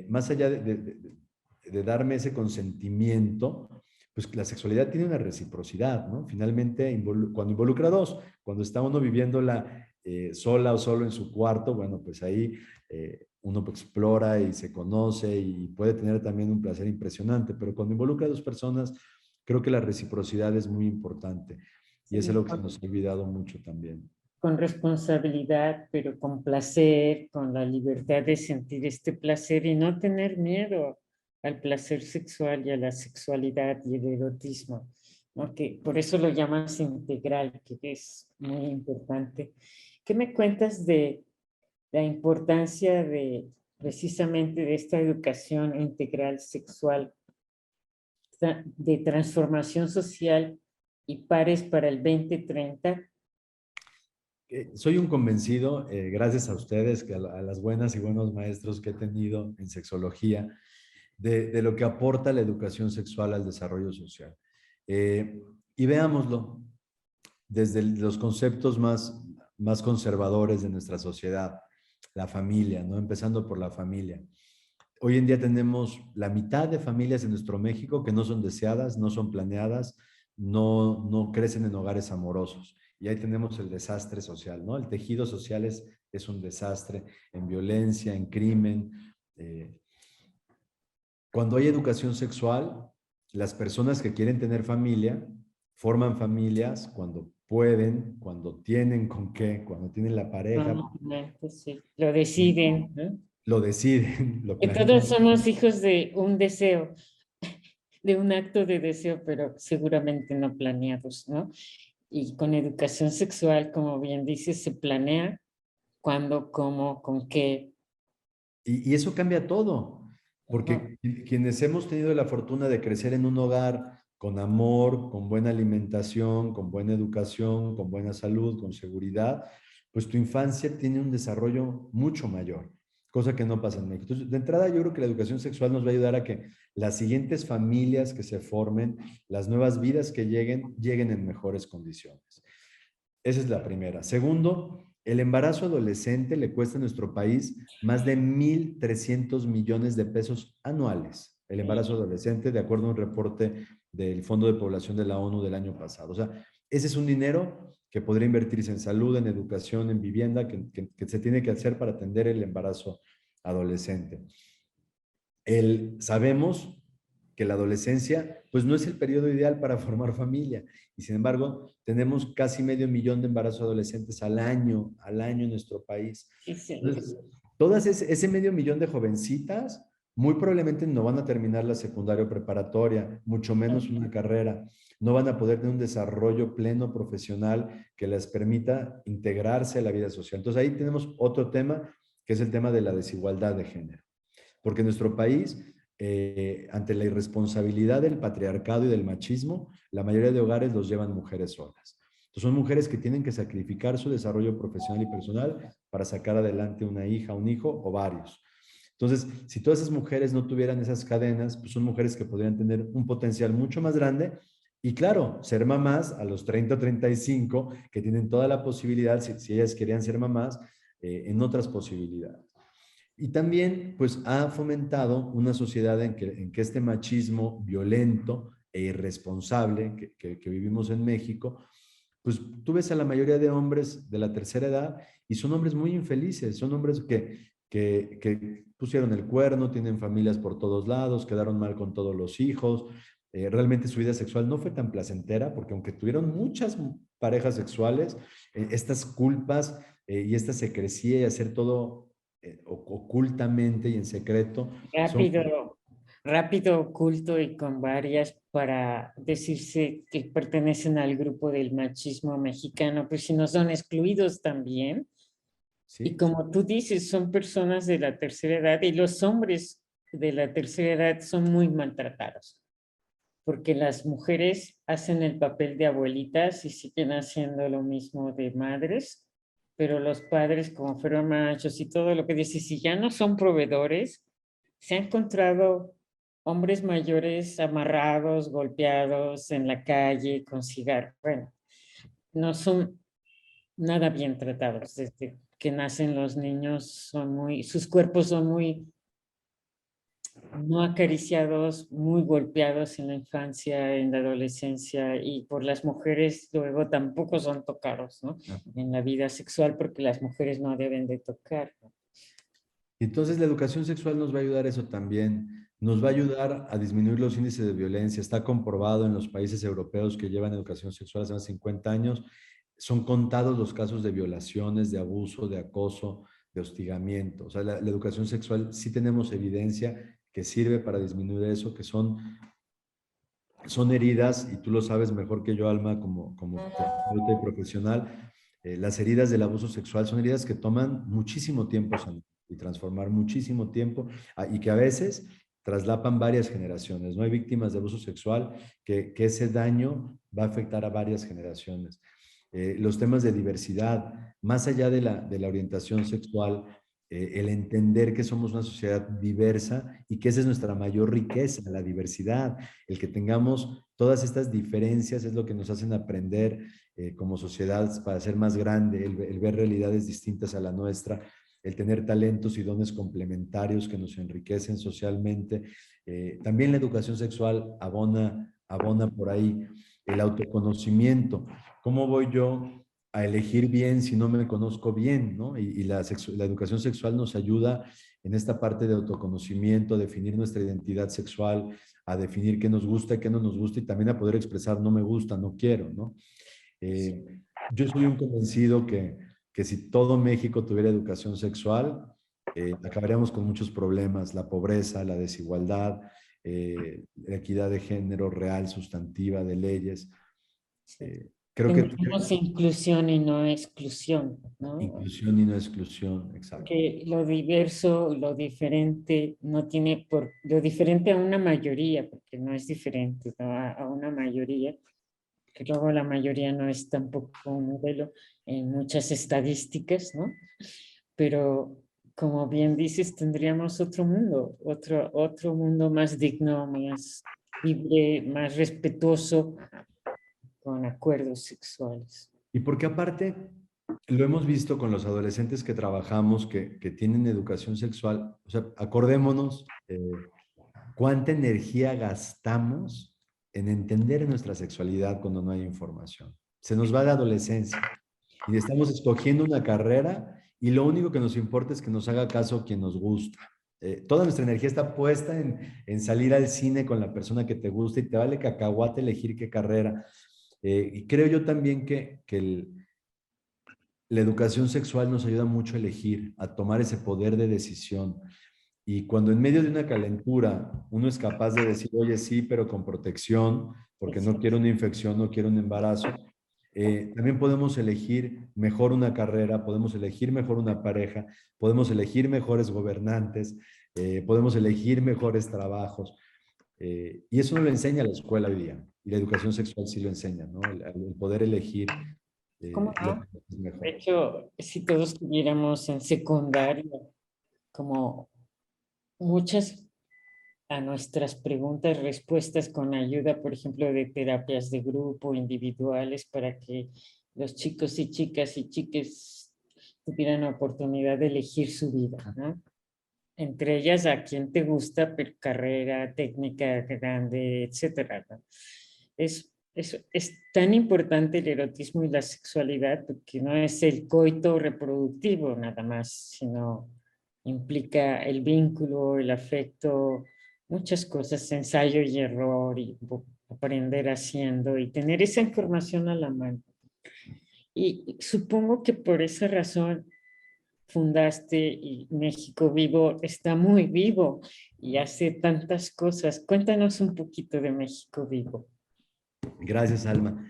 más allá de darme ese consentimiento, pues la sexualidad tiene una reciprocidad, ¿no? Finalmente, cuando involucra a dos, cuando está uno viviéndola sola o solo en su cuarto, bueno, pues ahí uno explora y se conoce y puede tener también un placer impresionante, pero cuando involucra a dos personas, creo que la reciprocidad es muy importante y es Sí, algo que se nos ha olvidado mucho también. con responsabilidad, pero con placer, con la libertad de sentir este placer y no tener miedo al placer sexual y a la sexualidad y el erotismo, ¿no? Que por eso lo llamas integral, que es muy importante. ¿Qué me cuentas de la importancia de precisamente de esta educación integral sexual, de transformación social y pares para el 2030? Soy un convencido, gracias a ustedes, que a las buenas y buenos maestros que he tenido en sexología, de lo que aporta la educación sexual al desarrollo social. Y veámoslo desde los conceptos más conservadores de nuestra sociedad, la familia, ¿no? Empezando por la familia. Hoy en día tenemos la mitad de familias en nuestro México que no son deseadas, no son planeadas, no crecen en hogares amorosos. Y ahí tenemos el desastre social, ¿no? El tejido social es un desastre en violencia, en crimen. Cuando hay educación sexual, las personas que quieren tener familia forman familias cuando pueden, cuando tienen con qué, cuando tienen la pareja. Sí, lo deciden, ¿no? Lo deciden, lo Que todos planean. somos hijos de un deseo, de un acto de deseo, pero seguramente no planeados, ¿no? Y con educación sexual, como bien dices, se planea cuándo, cómo, con qué. Y eso cambia todo, Ajá. porque quienes hemos tenido la fortuna de crecer en un hogar con amor, con buena alimentación, con buena educación, con buena salud, con seguridad, pues tu infancia tiene un desarrollo mucho mayor, cosa que no pasa en México. Entonces, de entrada, yo creo que la educación sexual nos va a ayudar a que las siguientes familias que se formen, las nuevas vidas que lleguen en mejores condiciones. Esa es la primera. Segundo, el embarazo adolescente le cuesta a nuestro país más de 1.300 millones de pesos anuales. El embarazo adolescente, de acuerdo a un reporte del Fondo de Población de la ONU del año pasado. O sea, ese es un dinero que podría invertirse en salud, en educación, en vivienda, que se tiene que hacer para atender el embarazo adolescente. Sabemos que la adolescencia pues no es el periodo ideal para formar familia y sin embargo tenemos casi 500,000 de embarazos adolescentes al año en nuestro país. Entonces, todas ese 500,000 de jovencitas muy probablemente no van a terminar la secundaria o preparatoria, mucho menos una carrera, no van a poder tener un desarrollo pleno profesional que les permita integrarse a la vida social. Entonces ahí tenemos otro tema que es el tema de la desigualdad de género. Porque en nuestro país, ante la irresponsabilidad del patriarcado y del machismo, la mayoría de hogares los llevan mujeres solas. Entonces son mujeres que tienen que sacrificar su desarrollo profesional y personal para sacar adelante una hija, un hijo o varios. Entonces, si todas esas mujeres no tuvieran esas cadenas, pues son mujeres que podrían tener un potencial mucho más grande y claro, ser mamás a los 30 o 35, que tienen toda la posibilidad, si ellas querían ser mamás, en otras posibilidades. Y también, pues, ha fomentado una sociedad en que este machismo violento e irresponsable que vivimos en México, pues tú ves a la mayoría de hombres de la tercera edad y son hombres muy infelices, son hombres que pusieron el cuerno, tienen familias por todos lados, quedaron mal con todos los hijos, realmente su vida sexual no fue tan placentera porque aunque tuvieron muchas parejas sexuales, estas culpas y esta secrecía y hacer todo ocultamente y en secreto son... Rápido, rápido, oculto y con varias para decirse que pertenecen al grupo del machismo mexicano, pero si no son excluidos también. Y Sí, como tú dices, son personas de la tercera edad y los hombres de la tercera edad son muy maltratados, porque las mujeres hacen el papel de abuelitas y siguen haciendo lo mismo de madres, pero los padres, como fueron machos y todo lo que dices, si ya no son proveedores, se han encontrado hombres mayores amarrados, golpeados en la calle con cigarros. Bueno, no son nada bien tratados. Desde que nacen los niños son muy, sus cuerpos son muy no acariciados, muy golpeados en la infancia, en la adolescencia, y por las mujeres luego tampoco son tocados, ¿no? ah. En la vida sexual, porque las mujeres no deben de tocar, ¿no? Entonces la educación sexual nos va a ayudar a eso también. Nos va a ayudar a disminuir los índices de violencia. Está comprobado en los países europeos que llevan educación sexual hace más de 50 años. Son contados los casos de violaciones, de abuso, de acoso, de hostigamiento. O sea, la educación sexual sí tenemos evidencia que sirve para disminuir eso, que son heridas, y tú lo sabes mejor que yo, Alma, como terapeuta y profesional. Las heridas del abuso sexual son heridas que toman muchísimo tiempo sanar y transformar, muchísimo tiempo, y que a veces traslapan varias generaciones. No hay víctimas de abuso sexual que ese daño va a afectar a varias generaciones. Los temas de diversidad, más allá de la orientación sexual, el entender que somos una sociedad diversa y que esa es nuestra mayor riqueza, la diversidad. El que tengamos todas estas diferencias es lo que nos hacen aprender como sociedad para ser más grande, el ver realidades distintas a la nuestra, el tener talentos y dones complementarios que nos enriquecen socialmente. También la educación sexual abona por ahí. El autoconocimiento. ¿Cómo voy yo a elegir bien si no me conozco bien, ¿no? Y la educación sexual nos ayuda en esta parte de autoconocimiento, a definir nuestra identidad sexual, a definir qué nos gusta y qué no nos gusta, y también a poder expresar no me gusta, no quiero, ¿no? Yo soy un convencido que si todo México tuviera educación sexual, acabaríamos con muchos problemas, la pobreza, la desigualdad, la equidad de género real, sustantiva, de leyes. Creo que Tendremos inclusión y no exclusión, ¿no? inclusión y no exclusión, exacto. Que lo diverso, lo diferente, no tiene por, lo diferente a una mayoría, porque no es diferente, ¿no? A una mayoría, que luego la mayoría no es tampoco un modelo en muchas estadísticas, ¿no? Pero como bien dices, tendríamos otro mundo, otro mundo más digno, más libre, más respetuoso, con acuerdos sexuales. Y porque aparte, lo hemos visto con los adolescentes que trabajamos, que tienen educación sexual, o sea, acordémonos cuánta energía gastamos en entender nuestra sexualidad cuando no hay información. Se nos va de adolescencia y estamos escogiendo una carrera y lo único que nos importa es que nos haga caso quien nos gusta. Toda nuestra energía está puesta en salir al cine con la persona que te gusta y te vale cacahuate elegir qué carrera. Y creo yo también que la educación sexual nos ayuda mucho a elegir, a tomar ese poder de decisión. Y cuando en medio de una calentura uno es capaz de decir, oye, sí, pero con protección, porque no quiero una infección, no quiero un embarazo, también podemos elegir mejor una carrera, podemos elegir mejor una pareja, podemos elegir mejores gobernantes, podemos elegir mejores trabajos. Y eso no lo enseña la escuela hoy día. Y la educación sexual sí lo enseña, ¿no? El poder elegir ¿Cómo lo no? que es De mejor. hecho, si todos tuviéramos en secundaria como muchas a nuestras preguntas, respuestas con ayuda, por ejemplo, de terapias de grupo, individuales, para que los chicos y chiques tuvieran la oportunidad de elegir su vida, ¿no? Entre ellas a quién te gusta, carrera, técnica grande, etcétera, ¿no? Es tan importante el erotismo y la sexualidad porque no es el coito reproductivo nada más, sino implica el vínculo, el afecto, muchas cosas, ensayo y error, y aprender haciendo y tener esa información a la mano. Y supongo que por esa razón fundaste y México Vivo está muy vivo y hace tantas cosas. Cuéntanos un poquito de México Vivo. Gracias, Alma.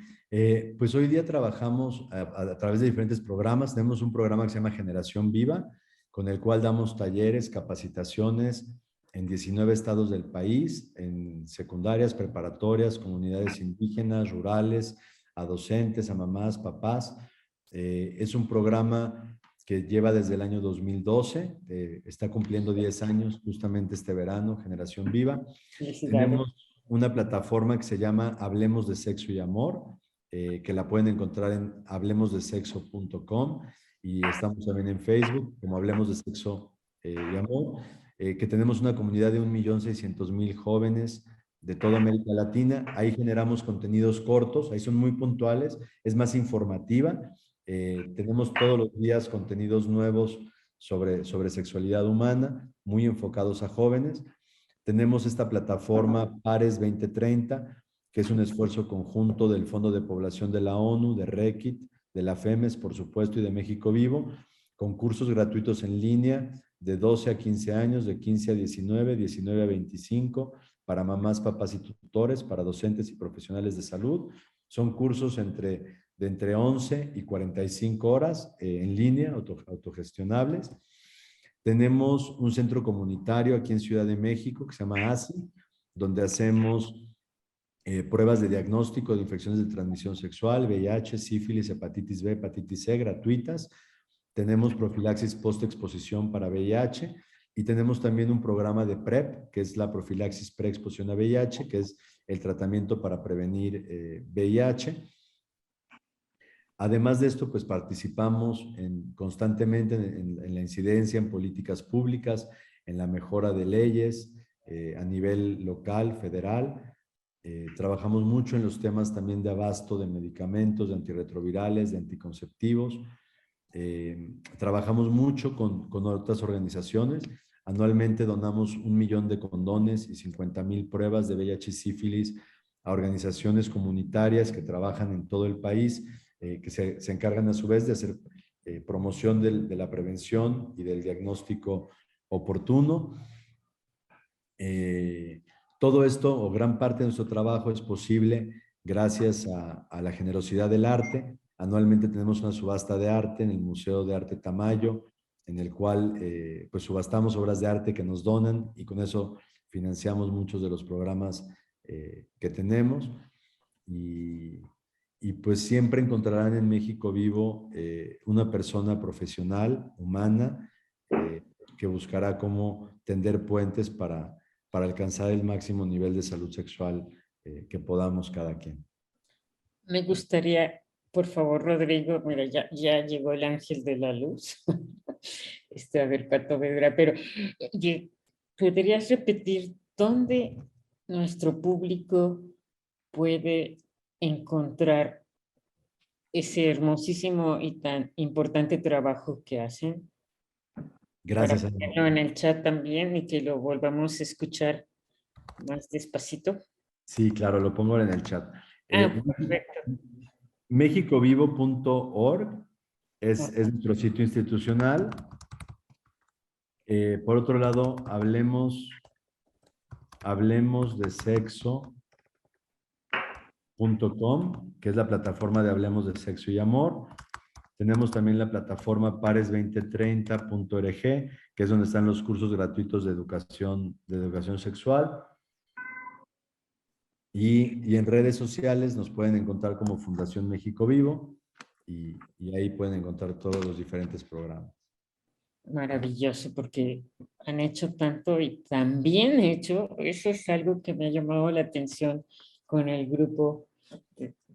Pues hoy día trabajamos a través de diferentes programas. Tenemos un programa que se llama Generación Viva, con el cual damos talleres, capacitaciones en 19 estados del país, en secundarias, preparatorias, comunidades indígenas, rurales, a docentes, a mamás, papás. Es un programa que lleva desde el año 2012, está cumpliendo 10 años justamente este verano, Generación Viva. Felicidades. Tenemos una plataforma que se llama Hablemos de Sexo y Amor, que la pueden encontrar en hablemosdesexo.com, y estamos también en Facebook como Hablemos de Sexo y Amor, que tenemos una comunidad de 1.600.000 jóvenes de toda América Latina. Ahí generamos contenidos cortos, ahí son muy puntuales, es más informativa. Tenemos todos los días contenidos nuevos sobre sexualidad humana, muy enfocados a jóvenes. Tenemos esta plataforma Pares 2030, que es un esfuerzo conjunto del Fondo de Población de la ONU, de REKIT, de la FEMES, por supuesto, y de México Vivo, con cursos gratuitos en línea de 12 a 15 años, de 15 a 19, 19 a 25, para mamás, papás y tutores, para docentes y profesionales de salud. Son cursos de entre 11 y 45 horas en línea, autogestionables. Tenemos un centro comunitario aquí en Ciudad de México que se llama ASI, donde hacemos pruebas de diagnóstico de infecciones de transmisión sexual, VIH, sífilis, hepatitis B, hepatitis C, gratuitas. Tenemos profilaxis post-exposición para VIH y tenemos también un programa de PrEP, que es la profilaxis pre-exposición a VIH, que es el tratamiento para prevenir VIH. Además de esto, pues participamos constantemente en la incidencia en políticas públicas, en la mejora de leyes a nivel local, federal. Trabajamos mucho en los temas también de abasto de medicamentos, de antirretrovirales, de anticonceptivos. Trabajamos mucho con otras organizaciones. Anualmente donamos 1 millón de condones y 50,000 pruebas de VIH y sífilis a organizaciones comunitarias que trabajan en todo el país, que se encargan a su vez de hacer promoción de la prevención y del diagnóstico oportuno. Todo esto, o gran parte de nuestro trabajo, es posible gracias a la generosidad del arte. Anualmente tenemos una subasta de arte en el Museo de Arte Tamayo, en el cual pues subastamos obras de arte que nos donan, y con eso financiamos muchos de los programas que tenemos. Y pues siempre encontrarán en México Vivo una persona profesional, humana, que buscará cómo tender puentes para alcanzar el máximo nivel de salud sexual que podamos cada quien. Me gustaría, por favor, Rodrigo, mira, ya llegó el ángel de la luz. A ver cuánto me dura, pero ¿podrías repetir dónde nuestro público puede encontrar ese hermosísimo y tan importante trabajo que hacen? Gracias. Para ponerlo en el chat también y que lo volvamos a escuchar más despacito. Sí, claro, lo pongo en el chat. Perfecto. Mexicovivo.org es nuestro sitio institucional. Por otro lado, hablemos de sexo.com, que es la plataforma de Hablemos de Sexo y Amor. Tenemos también la plataforma pares2030.org, que es donde están los cursos gratuitos de educación sexual. Y en redes sociales nos pueden encontrar como Fundación México Vivo, y ahí pueden encontrar todos los diferentes programas. Maravilloso, porque han hecho tanto y tan bien hecho. Eso es algo que me ha llamado la atención con el grupo,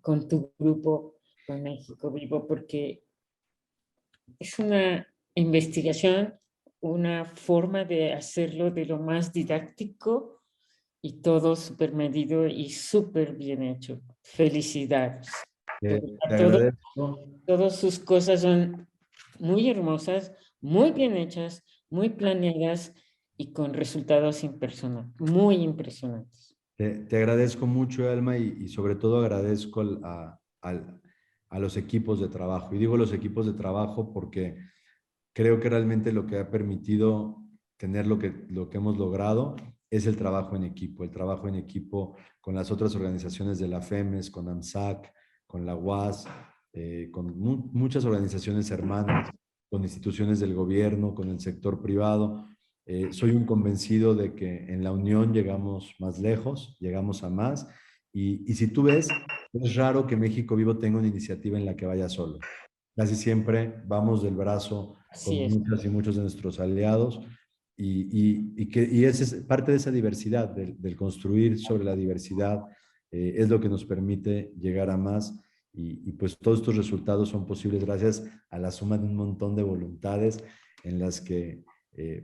con tu grupo, con México Vivo, porque es una investigación, una forma de hacerlo de lo más didáctico y todo súper medido y súper bien hecho. Felicidades. Te agradezco. Todas sus cosas son muy hermosas, muy bien hechas, muy planeadas y con resultados muy impresionantes. Te agradezco mucho, Alma, y sobre todo agradezco a los equipos de trabajo. Y digo los equipos de trabajo porque creo que realmente lo que ha permitido tener lo que hemos logrado es el trabajo en equipo con las otras organizaciones de la FEMES, con AMSAC, con la UAS, con muchas organizaciones hermanas, con instituciones del gobierno, con el sector privado. Soy un convencido de que en la unión llegamos más lejos, llegamos a más. Y si tú ves, es raro que México Vivo tenga una iniciativa en la que vaya solo. Casi siempre vamos del brazo con Así es. muchas y muchos de nuestros aliados y esa es parte de esa diversidad, del construir sobre la diversidad, es lo que nos permite llegar a más y pues todos estos resultados son posibles gracias a la suma de un montón de voluntades en las que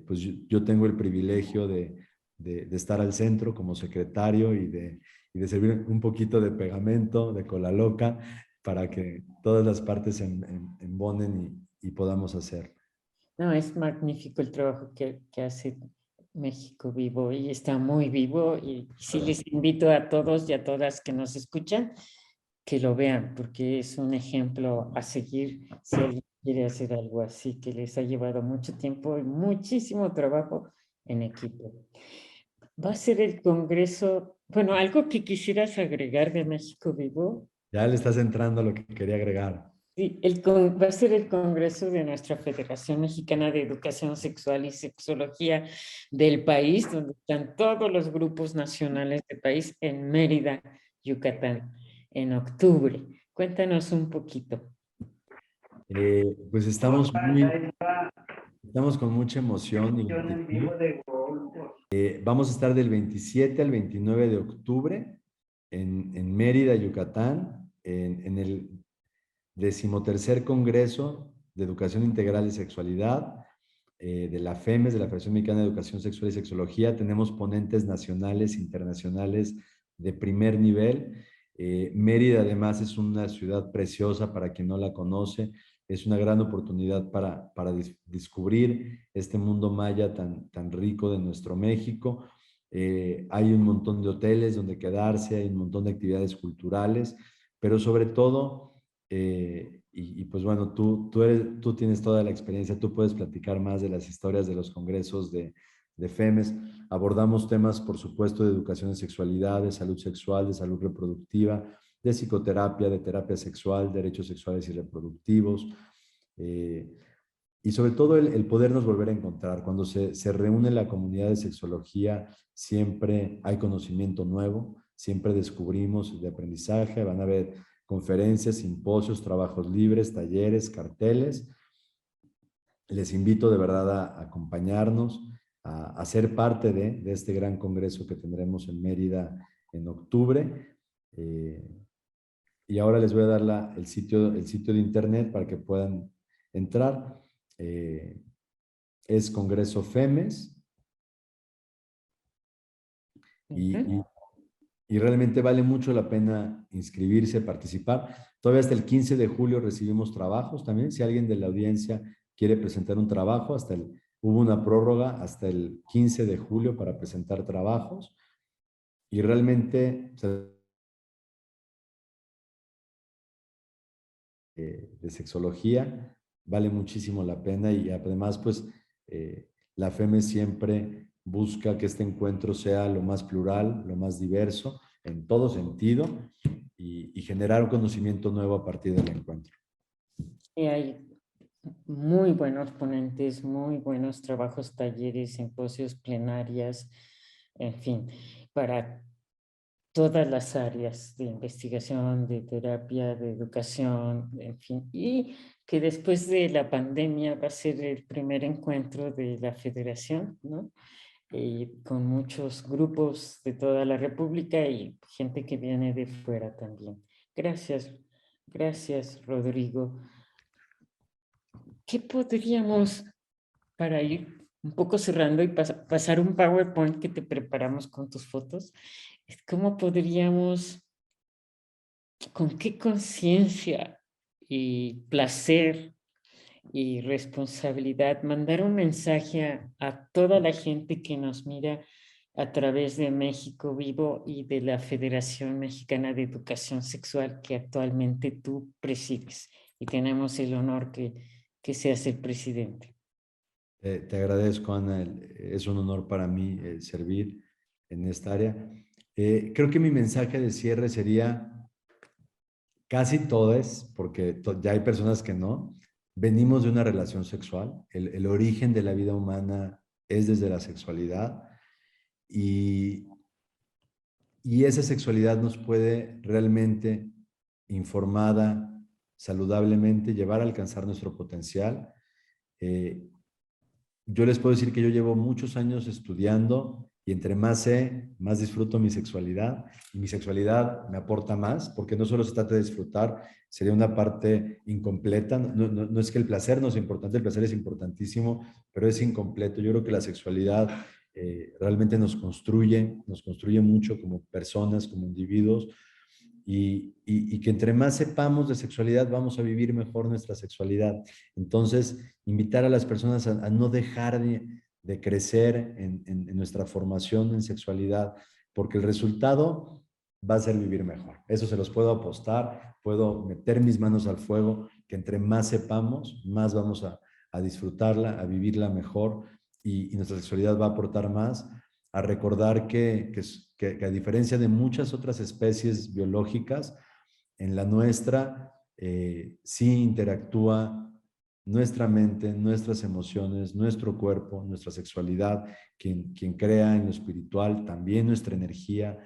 pues yo tengo el privilegio de estar al centro como secretario y de servir un poquito de pegamento, de cola loca, para que todas las partes embonen y podamos hacer. No, es magnífico el trabajo que hace México Vivo y está muy vivo y sí les invito a todos y a todas que nos escuchan que lo vean porque es un ejemplo a seguir si alguien quiere hacer algo así que les ha llevado mucho tiempo y muchísimo trabajo en equipo. Va a ser el Congreso, bueno, algo que quisieras agregar de México Vivo. Ya le estás entrando a lo que quería agregar. Sí, va a ser el Congreso de nuestra Federación Mexicana de Educación Sexual y Sexología del país, donde están todos los grupos nacionales del país en Mérida, Yucatán, en octubre. Cuéntanos un poquito. Pues estamos con mucha emoción y gratitud. Vamos a estar del 27 al 29 de octubre en Mérida, Yucatán, en el 13º Congreso de Educación Integral y Sexualidad de la FEMES, de la Federación Mexicana de Educación Sexual y Sexología. Tenemos ponentes nacionales, internacionales de primer nivel. Mérida además es una ciudad preciosa para quien no la conoce. Es una gran oportunidad para descubrir este mundo maya tan rico de nuestro México. Hay un montón de hoteles donde quedarse, hay un montón de actividades culturales, pero sobre todo, pues bueno, tú tienes toda la experiencia, tú puedes platicar más de las historias de los congresos de FEMES. Abordamos temas, por supuesto, de educación en sexualidad, de salud sexual, de salud reproductiva, de psicoterapia, de terapia sexual, derechos sexuales y reproductivos. Y sobre todo el podernos volver a encontrar. Cuando se reúne la comunidad de sexología, siempre hay conocimiento nuevo, siempre descubrimos de aprendizaje, van a haber conferencias, simposios, trabajos libres, talleres, carteles. Les invito de verdad a acompañarnos, a ser parte de este gran congreso que tendremos en Mérida en octubre. Y ahora les voy a dar el sitio de internet para que puedan entrar. Es Congreso FEMES. Y realmente vale mucho la pena inscribirse, participar. Todavía hasta el 15 de julio recibimos trabajos también. Si alguien de la audiencia quiere presentar un trabajo, hubo una prórroga hasta el 15 de julio para presentar trabajos. Y realmente de sexología vale muchísimo la pena y además pues la FEMES siempre busca que este encuentro sea lo más plural, lo más diverso en todo sentido y generar un conocimiento nuevo a partir del encuentro. Y hay muy buenos ponentes, muy buenos trabajos, talleres, simposios, plenarias, en fin, para todas las áreas de investigación, de terapia, de educación, en fin, y que después de la pandemia va a ser el primer encuentro de la federación, ¿no? Con muchos grupos de toda la República y gente que viene de fuera también. Gracias, gracias, Rodrigo. ¿Qué podríamos, para ir un poco cerrando y pasar un PowerPoint que te preparamos con tus fotos, cómo podríamos, con qué conciencia y placer y responsabilidad mandar un mensaje a toda la gente que nos mira a través de México Vivo y de la Federación Mexicana de Educación Sexual que actualmente tú presides y tenemos el honor que seas el presidente? Te agradezco, Ana. Es un honor para mí servir en esta área. Creo que mi mensaje de cierre sería, casi todos, porque ya hay personas que no, venimos de una relación sexual. El origen de la vida humana es desde la sexualidad y esa sexualidad nos puede realmente, informada, saludablemente, llevar a alcanzar nuestro potencial. Yo les puedo decir que yo llevo muchos años estudiando y entre más sé, más disfruto mi sexualidad y mi sexualidad me aporta más, porque no solo se trata de disfrutar, sería una parte incompleta. No es que el placer no es importante, el placer es importantísimo, pero es incompleto. Yo creo que la sexualidad realmente nos construye mucho como personas, como individuos, y que entre más sepamos de sexualidad, vamos a vivir mejor nuestra sexualidad. Entonces, invitar a las personas a no dejar de crecer en nuestra formación en sexualidad, porque el resultado va a ser vivir mejor. Eso se los puedo apostar, puedo meter mis manos al fuego, que entre más sepamos, más vamos a disfrutarla, a vivirla mejor, y nuestra sexualidad va a aportar más, a recordar que a diferencia de muchas otras especies biológicas, en la nuestra sí interactúa nuestra mente, nuestras emociones, nuestro cuerpo, nuestra sexualidad, quien crea en lo espiritual, también nuestra energía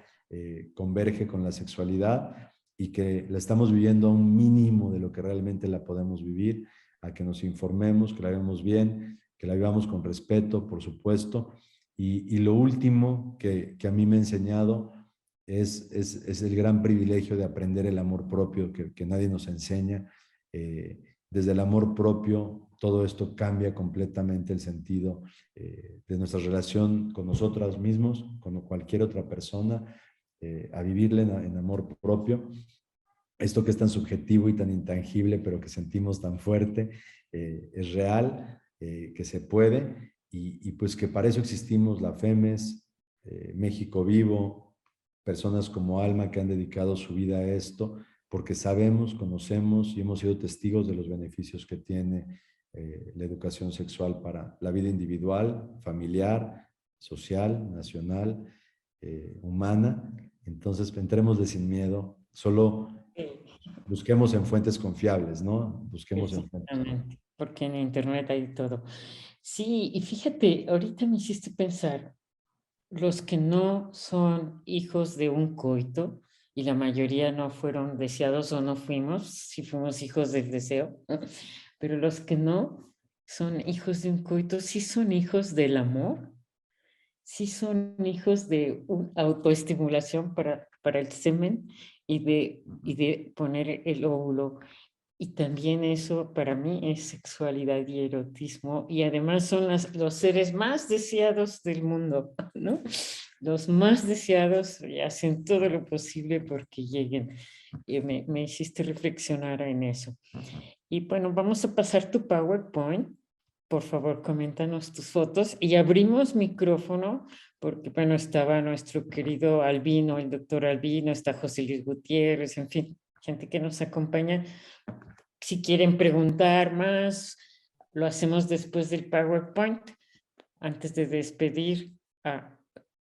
converge con la sexualidad, y que la estamos viviendo a un mínimo de lo que realmente la podemos vivir, a que nos informemos, que la vivamos bien, que la vivamos con respeto, por supuesto. Y lo último que a mí me ha enseñado es el gran privilegio de aprender el amor propio que nadie nos enseña. Desde el amor propio, todo esto cambia completamente el sentido de nuestra relación con nosotros mismos, con cualquier otra persona, a vivirle en amor propio. Esto que es tan subjetivo y tan intangible, pero que sentimos tan fuerte, es real, que se puede, y pues que para eso existimos la FEMES, México Vivo, personas como Alma que han dedicado su vida a esto, porque sabemos, conocemos y hemos sido testigos de los beneficios que tiene la educación sexual para la vida individual, familiar, social, nacional, humana. Entonces, entrémosle sin miedo, solo busquemos en fuentes confiables, ¿no? Busquemos en fuentes. Exactamente, porque en internet hay todo. Sí, y fíjate, ahorita me hiciste pensar, los que no son hijos de un coito, y la mayoría no fueron deseados o no fuimos, si fuimos hijos del deseo, pero los que no son hijos de un coito, sí son hijos del amor, sí son hijos de una autoestimulación para el semen y de poner el óvulo. Y también eso para mí es sexualidad y erotismo. Y además son los seres más deseados del mundo, ¿no? Los más deseados y hacen todo lo posible porque lleguen. Y me hiciste reflexionar en eso. Y bueno, vamos a pasar tu PowerPoint. Por favor, coméntanos tus fotos. Y abrimos micrófono porque, bueno, estaba nuestro querido Albino, el doctor Albino, está José Luis Gutiérrez, en fin, gente que nos acompaña. Si quieren preguntar más, lo hacemos después del PowerPoint, antes de despedir a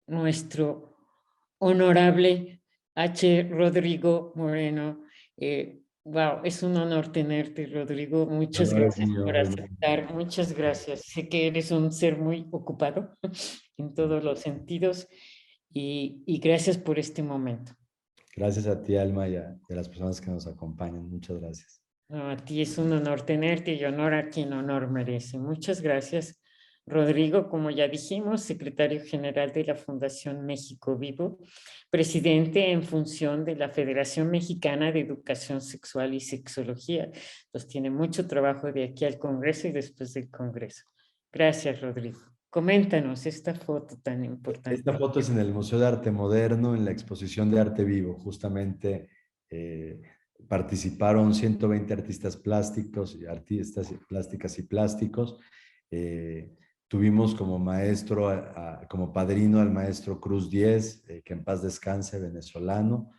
nuestro honorable H. Rodrigo Moreno. Wow, es un honor tenerte, Rodrigo. Muchas Honor es gracias mío, por aceptar. Muchas gracias. Sé que eres un ser muy ocupado en todos los sentidos y gracias por este momento. Gracias a ti, Alma, y a las personas que nos acompañan. Muchas gracias. No, a ti es un honor tenerte y honor a quien honor merece. Muchas gracias, Rodrigo, como ya dijimos, secretario general de la Fundación México Vivo, presidente en función de la Federación Mexicana de Educación Sexual y Sexología. Pues tiene mucho trabajo de aquí al Congreso y después del Congreso. Gracias, Rodrigo. Coméntanos esta foto tan importante. Esta foto es en el Museo de Arte Moderno, en la exposición de arte vivo. Justamente participaron 120 artistas plásticos, artistas plásticas y plásticos. Tuvimos como maestro, como padrino al maestro Cruz Diez, que en paz descanse, venezolano,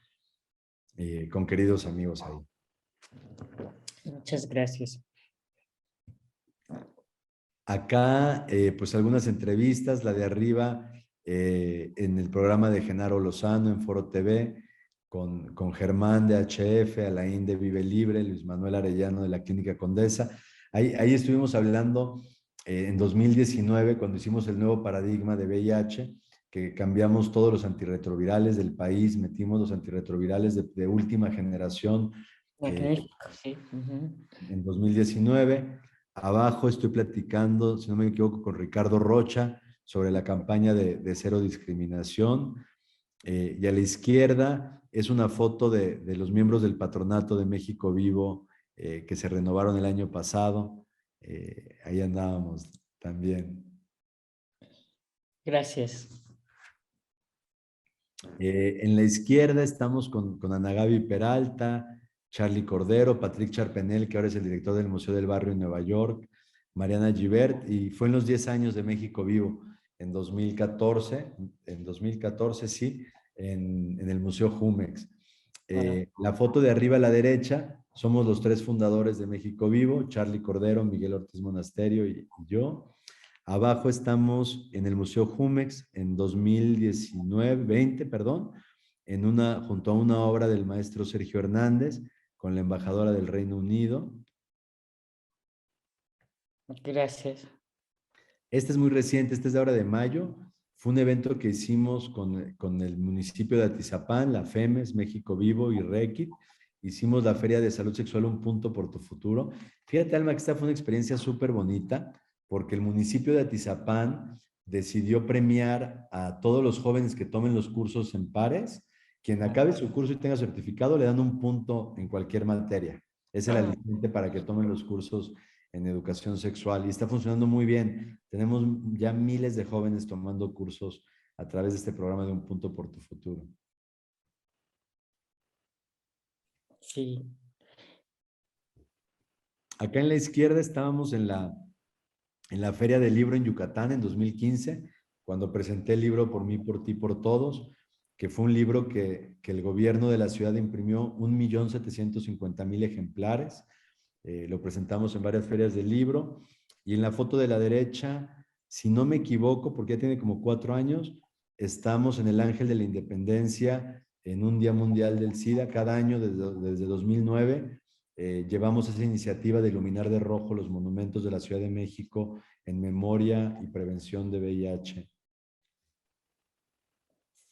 con queridos amigos ahí. Muchas gracias. Acá, pues algunas entrevistas, la de arriba en el programa de Genaro Lozano en Foro TV, con Germán de HF, Alain de Vive Libre, Luis Manuel Arellano de la Clínica Condesa. Ahí estuvimos hablando en 2019, cuando hicimos el nuevo paradigma de VIH, que cambiamos todos los antirretrovirales del país, metimos los antirretrovirales de última generación Magnífico, sí. en 2019. Abajo estoy platicando, si no me equivoco, con Ricardo Rocha sobre la campaña de cero discriminación. Y a la izquierda es una foto de los miembros del Patronato de México Vivo que se renovaron el año pasado. Ahí andábamos también. Gracias. En la izquierda estamos con Ana Gaby Peralta, Charlie Cordero, Patrick Charpenel, que ahora es el director del Museo del Barrio en Nueva York, Mariana Gibert, y fue en los 10 años de México Vivo, en 2014, sí, en el Museo Jumex. La foto de arriba a la derecha, somos los 3 fundadores de México Vivo, Charlie Cordero, Miguel Ortiz Monasterio y yo. Abajo estamos en el Museo Jumex en 2020, junto a una obra del maestro Sergio Hernández con la embajadora del Reino Unido. Gracias. Este es muy reciente, este es de ahora de mayo. Fue un evento que hicimos con el municipio de Atizapán, la FEMES, México Vivo y Requit. Hicimos la Feria de Salud Sexual Un Punto por tu Futuro. Fíjate, Alma, que esta fue una experiencia súper bonita, porque el municipio de Atizapán decidió premiar a todos los jóvenes que tomen los cursos en pares. Quien acabe su curso y tenga certificado, le dan un punto en cualquier materia. Es el aliciente para que tomen los cursos en educación sexual y está funcionando muy bien. Tenemos ya miles de jóvenes tomando cursos a través de este programa de Un Punto por tu Futuro. Sí. Acá en la izquierda estábamos en la Feria del Libro en Yucatán en 2015, cuando presenté el libro Por mí, por ti, por todos, que fue un libro que el gobierno de la ciudad imprimió 1.750.000 ejemplares. Lo presentamos en varias ferias del libro. Y en la foto de la derecha, si no me equivoco, porque ya tiene como 4 años, estamos en el Ángel de la Independencia en un Día Mundial del SIDA. Cada año desde 2009 llevamos esa iniciativa de iluminar de rojo los monumentos de la Ciudad de México en memoria y prevención de VIH.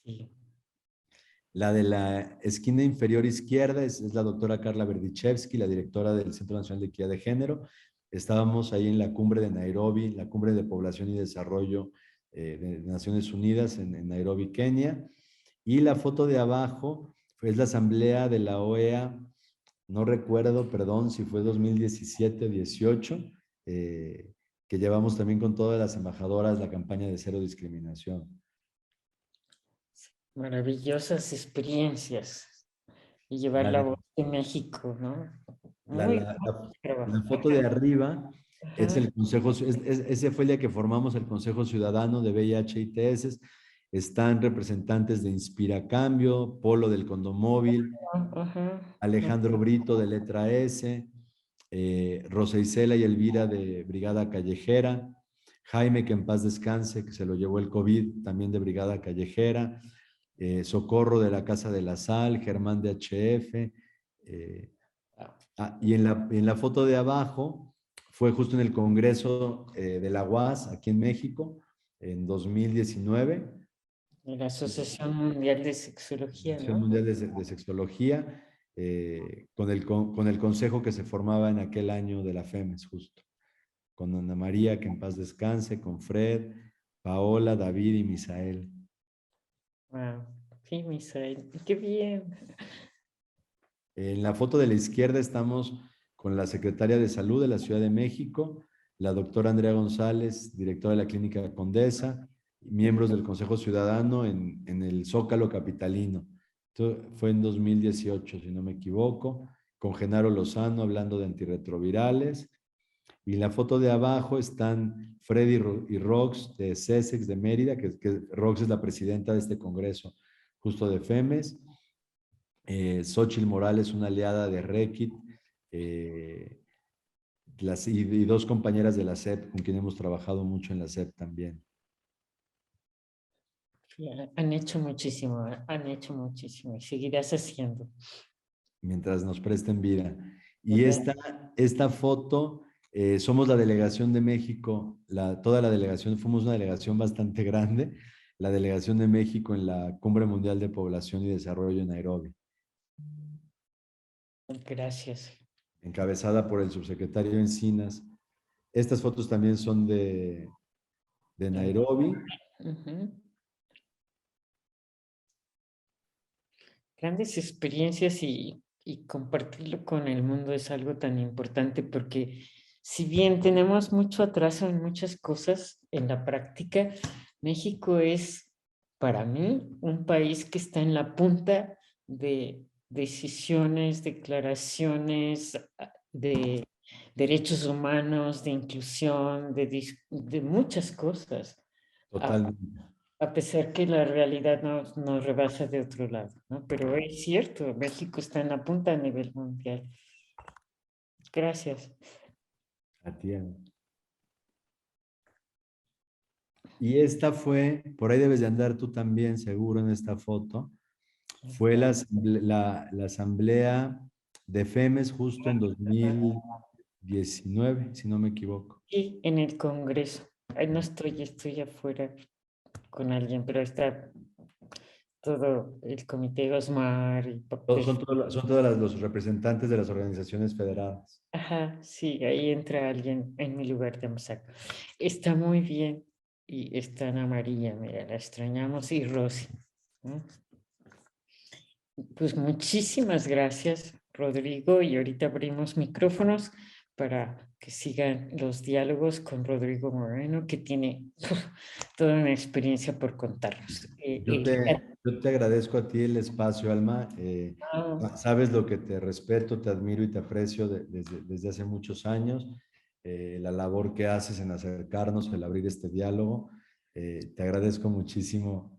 Sí. La de la esquina inferior izquierda es la doctora Carla Berdichevsky, la directora del Centro Nacional de Equidad de Género. Estábamos ahí en la cumbre de Nairobi, la cumbre de población y desarrollo de Naciones Unidas en Nairobi, Kenia. Y la foto de abajo es la asamblea de la OEA, no recuerdo, perdón, si fue 2017 o 18, que llevamos también con todas las embajadoras la campaña de cero discriminación. Maravillosas experiencias y llevar la voz de México, ¿no? La foto de arriba es el consejo, ese fue el día que formamos el Consejo Ciudadano de VIH-ITS. Están representantes de Inspira Cambio, Polo del Condomóvil, Alejandro Brito de Letra S, Rosa Isela y Elvira de Brigada Callejera, Jaime, que en paz descanse, que se lo llevó el COVID, también de Brigada Callejera, Socorro de la Casa de la Sal, Germán de HF, y en la foto de abajo fue justo en el Congreso de la UAS, aquí en México, en 2019. La Asociación Mundial de Sexología, ¿no? Asociación Mundial de Sexología, con el consejo que se formaba en aquel año de la FEMES, justo. Con Ana María, que en paz descanse, con Fred, Paola, David y Misael. Wow. Sí, Misael. Qué bien. En la foto de la izquierda estamos con la secretaria de Salud de la Ciudad de México, la doctora Andrea González, directora de la Clínica Condesa, miembros del Consejo Ciudadano en el Zócalo Capitalino. Esto fue en 2018, si no me equivoco, con Genaro Lozano hablando de antirretrovirales. Y en la foto de abajo están Freddy y Rox de CESEX de Mérida, que Rox es la presidenta de este congreso, justo de FEMES. Xochitl Morales, una aliada de Requit, y dos compañeras de la SEP con quien hemos trabajado mucho en la SEP también. Han hecho muchísimo y seguirás haciendo. Mientras nos presten vida. Y esta foto, somos la delegación de México, toda la delegación, fuimos una delegación bastante grande, la delegación de México en la Cumbre Mundial de Población y Desarrollo en Nairobi. Gracias. Encabezada por el subsecretario Encinas. Estas fotos también son de Nairobi. Grandes experiencias y compartirlo con el mundo es algo tan importante porque si bien tenemos mucho atraso en muchas cosas en la práctica, México es para mí un país que está en la punta de decisiones, declaraciones de derechos humanos, de inclusión, de muchas cosas. Totalmente. A pesar que la realidad nos rebasa de otro lado, ¿no? Pero es cierto, México está en la punta a nivel mundial. Gracias. A ti, Ana. Y esta fue, por ahí debes de andar tú también seguro en esta foto, fue la asamblea de FEMES justo en 2019, si no me equivoco. Sí, en el Congreso. No estoy afuera con alguien, pero está todo el comité Osmar y Son todos los representantes de las organizaciones federadas. Ajá, sí, ahí entra alguien en mi lugar de Masaco. Está muy bien. Y está Ana María, mira, la extrañamos, y Rosy, ¿no? Pues muchísimas gracias, Rodrigo, y ahorita abrimos micrófonos para que sigan los diálogos con Rodrigo Moreno, que tiene toda una experiencia por contarnos. Yo te agradezco a ti el espacio, Alma. Sabes lo que te respeto, te admiro y te aprecio desde hace muchos años. La labor que haces en acercarnos, el abrir este diálogo. Te agradezco muchísimo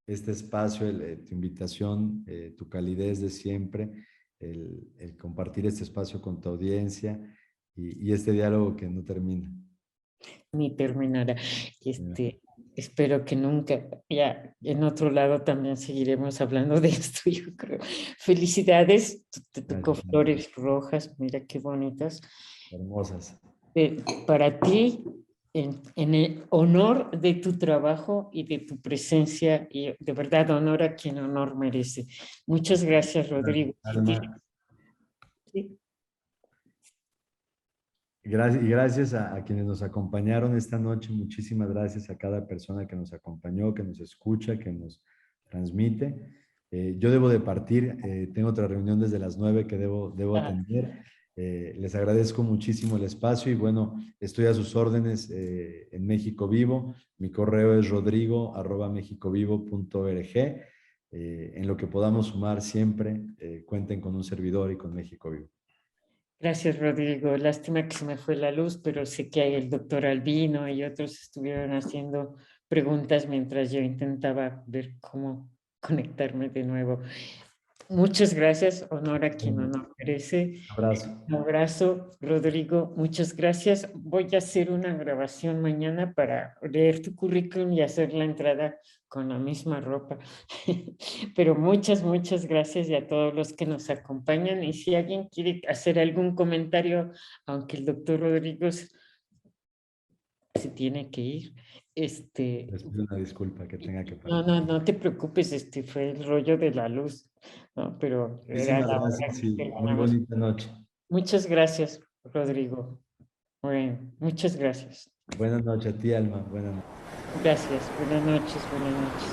este espacio, tu invitación, tu calidez de siempre, el compartir este espacio con tu audiencia y este diálogo que no termina. Ni terminará. Espero que nunca, ya en otro lado también seguiremos hablando de esto, yo creo. Felicidades, te tocó flores rojas, mira qué bonitas. Hermosas. Para ti, en el honor de tu trabajo y de tu presencia, y de verdad honor a quien honor merece. Muchas gracias, Rodrigo. Sí. Gracias a quienes nos acompañaron esta noche. Muchísimas gracias a cada persona que nos acompañó, que nos escucha, que nos transmite. Yo debo de partir, tengo otra reunión desde las 9 que debo atender. Les agradezco muchísimo el espacio y bueno, estoy a sus órdenes en México Vivo. Mi correo es rodrigo@mexicovivo.org. En lo que podamos sumar siempre, cuenten con un servidor y con México Vivo. Gracias, Rodrigo. Lástima que se me fue la luz, pero sé que hay el doctor Albino y otros estuvieron haciendo preguntas mientras yo intentaba ver cómo conectarme de nuevo. Muchas gracias, honor a quien honor merece. Abrazo. Un abrazo, Rodrigo, muchas gracias. Voy a hacer una grabación mañana para leer tu currículum y hacer la entrada con la misma ropa. Pero muchas gracias y a todos los que nos acompañan. Y si alguien quiere hacer algún comentario, aunque el doctor Rodrigo se tiene que ir. Les pido una disculpa que tenga que parar. No te preocupes, fue el rollo de la luz, ¿no? Pero muchísimas gracias, sí, muy bonita noche. Muchas gracias, Rodrigo. Bueno, muchas gracias. Buenas noches a ti, Alma. Buenas noches. Gracias, buenas noches, buenas noches.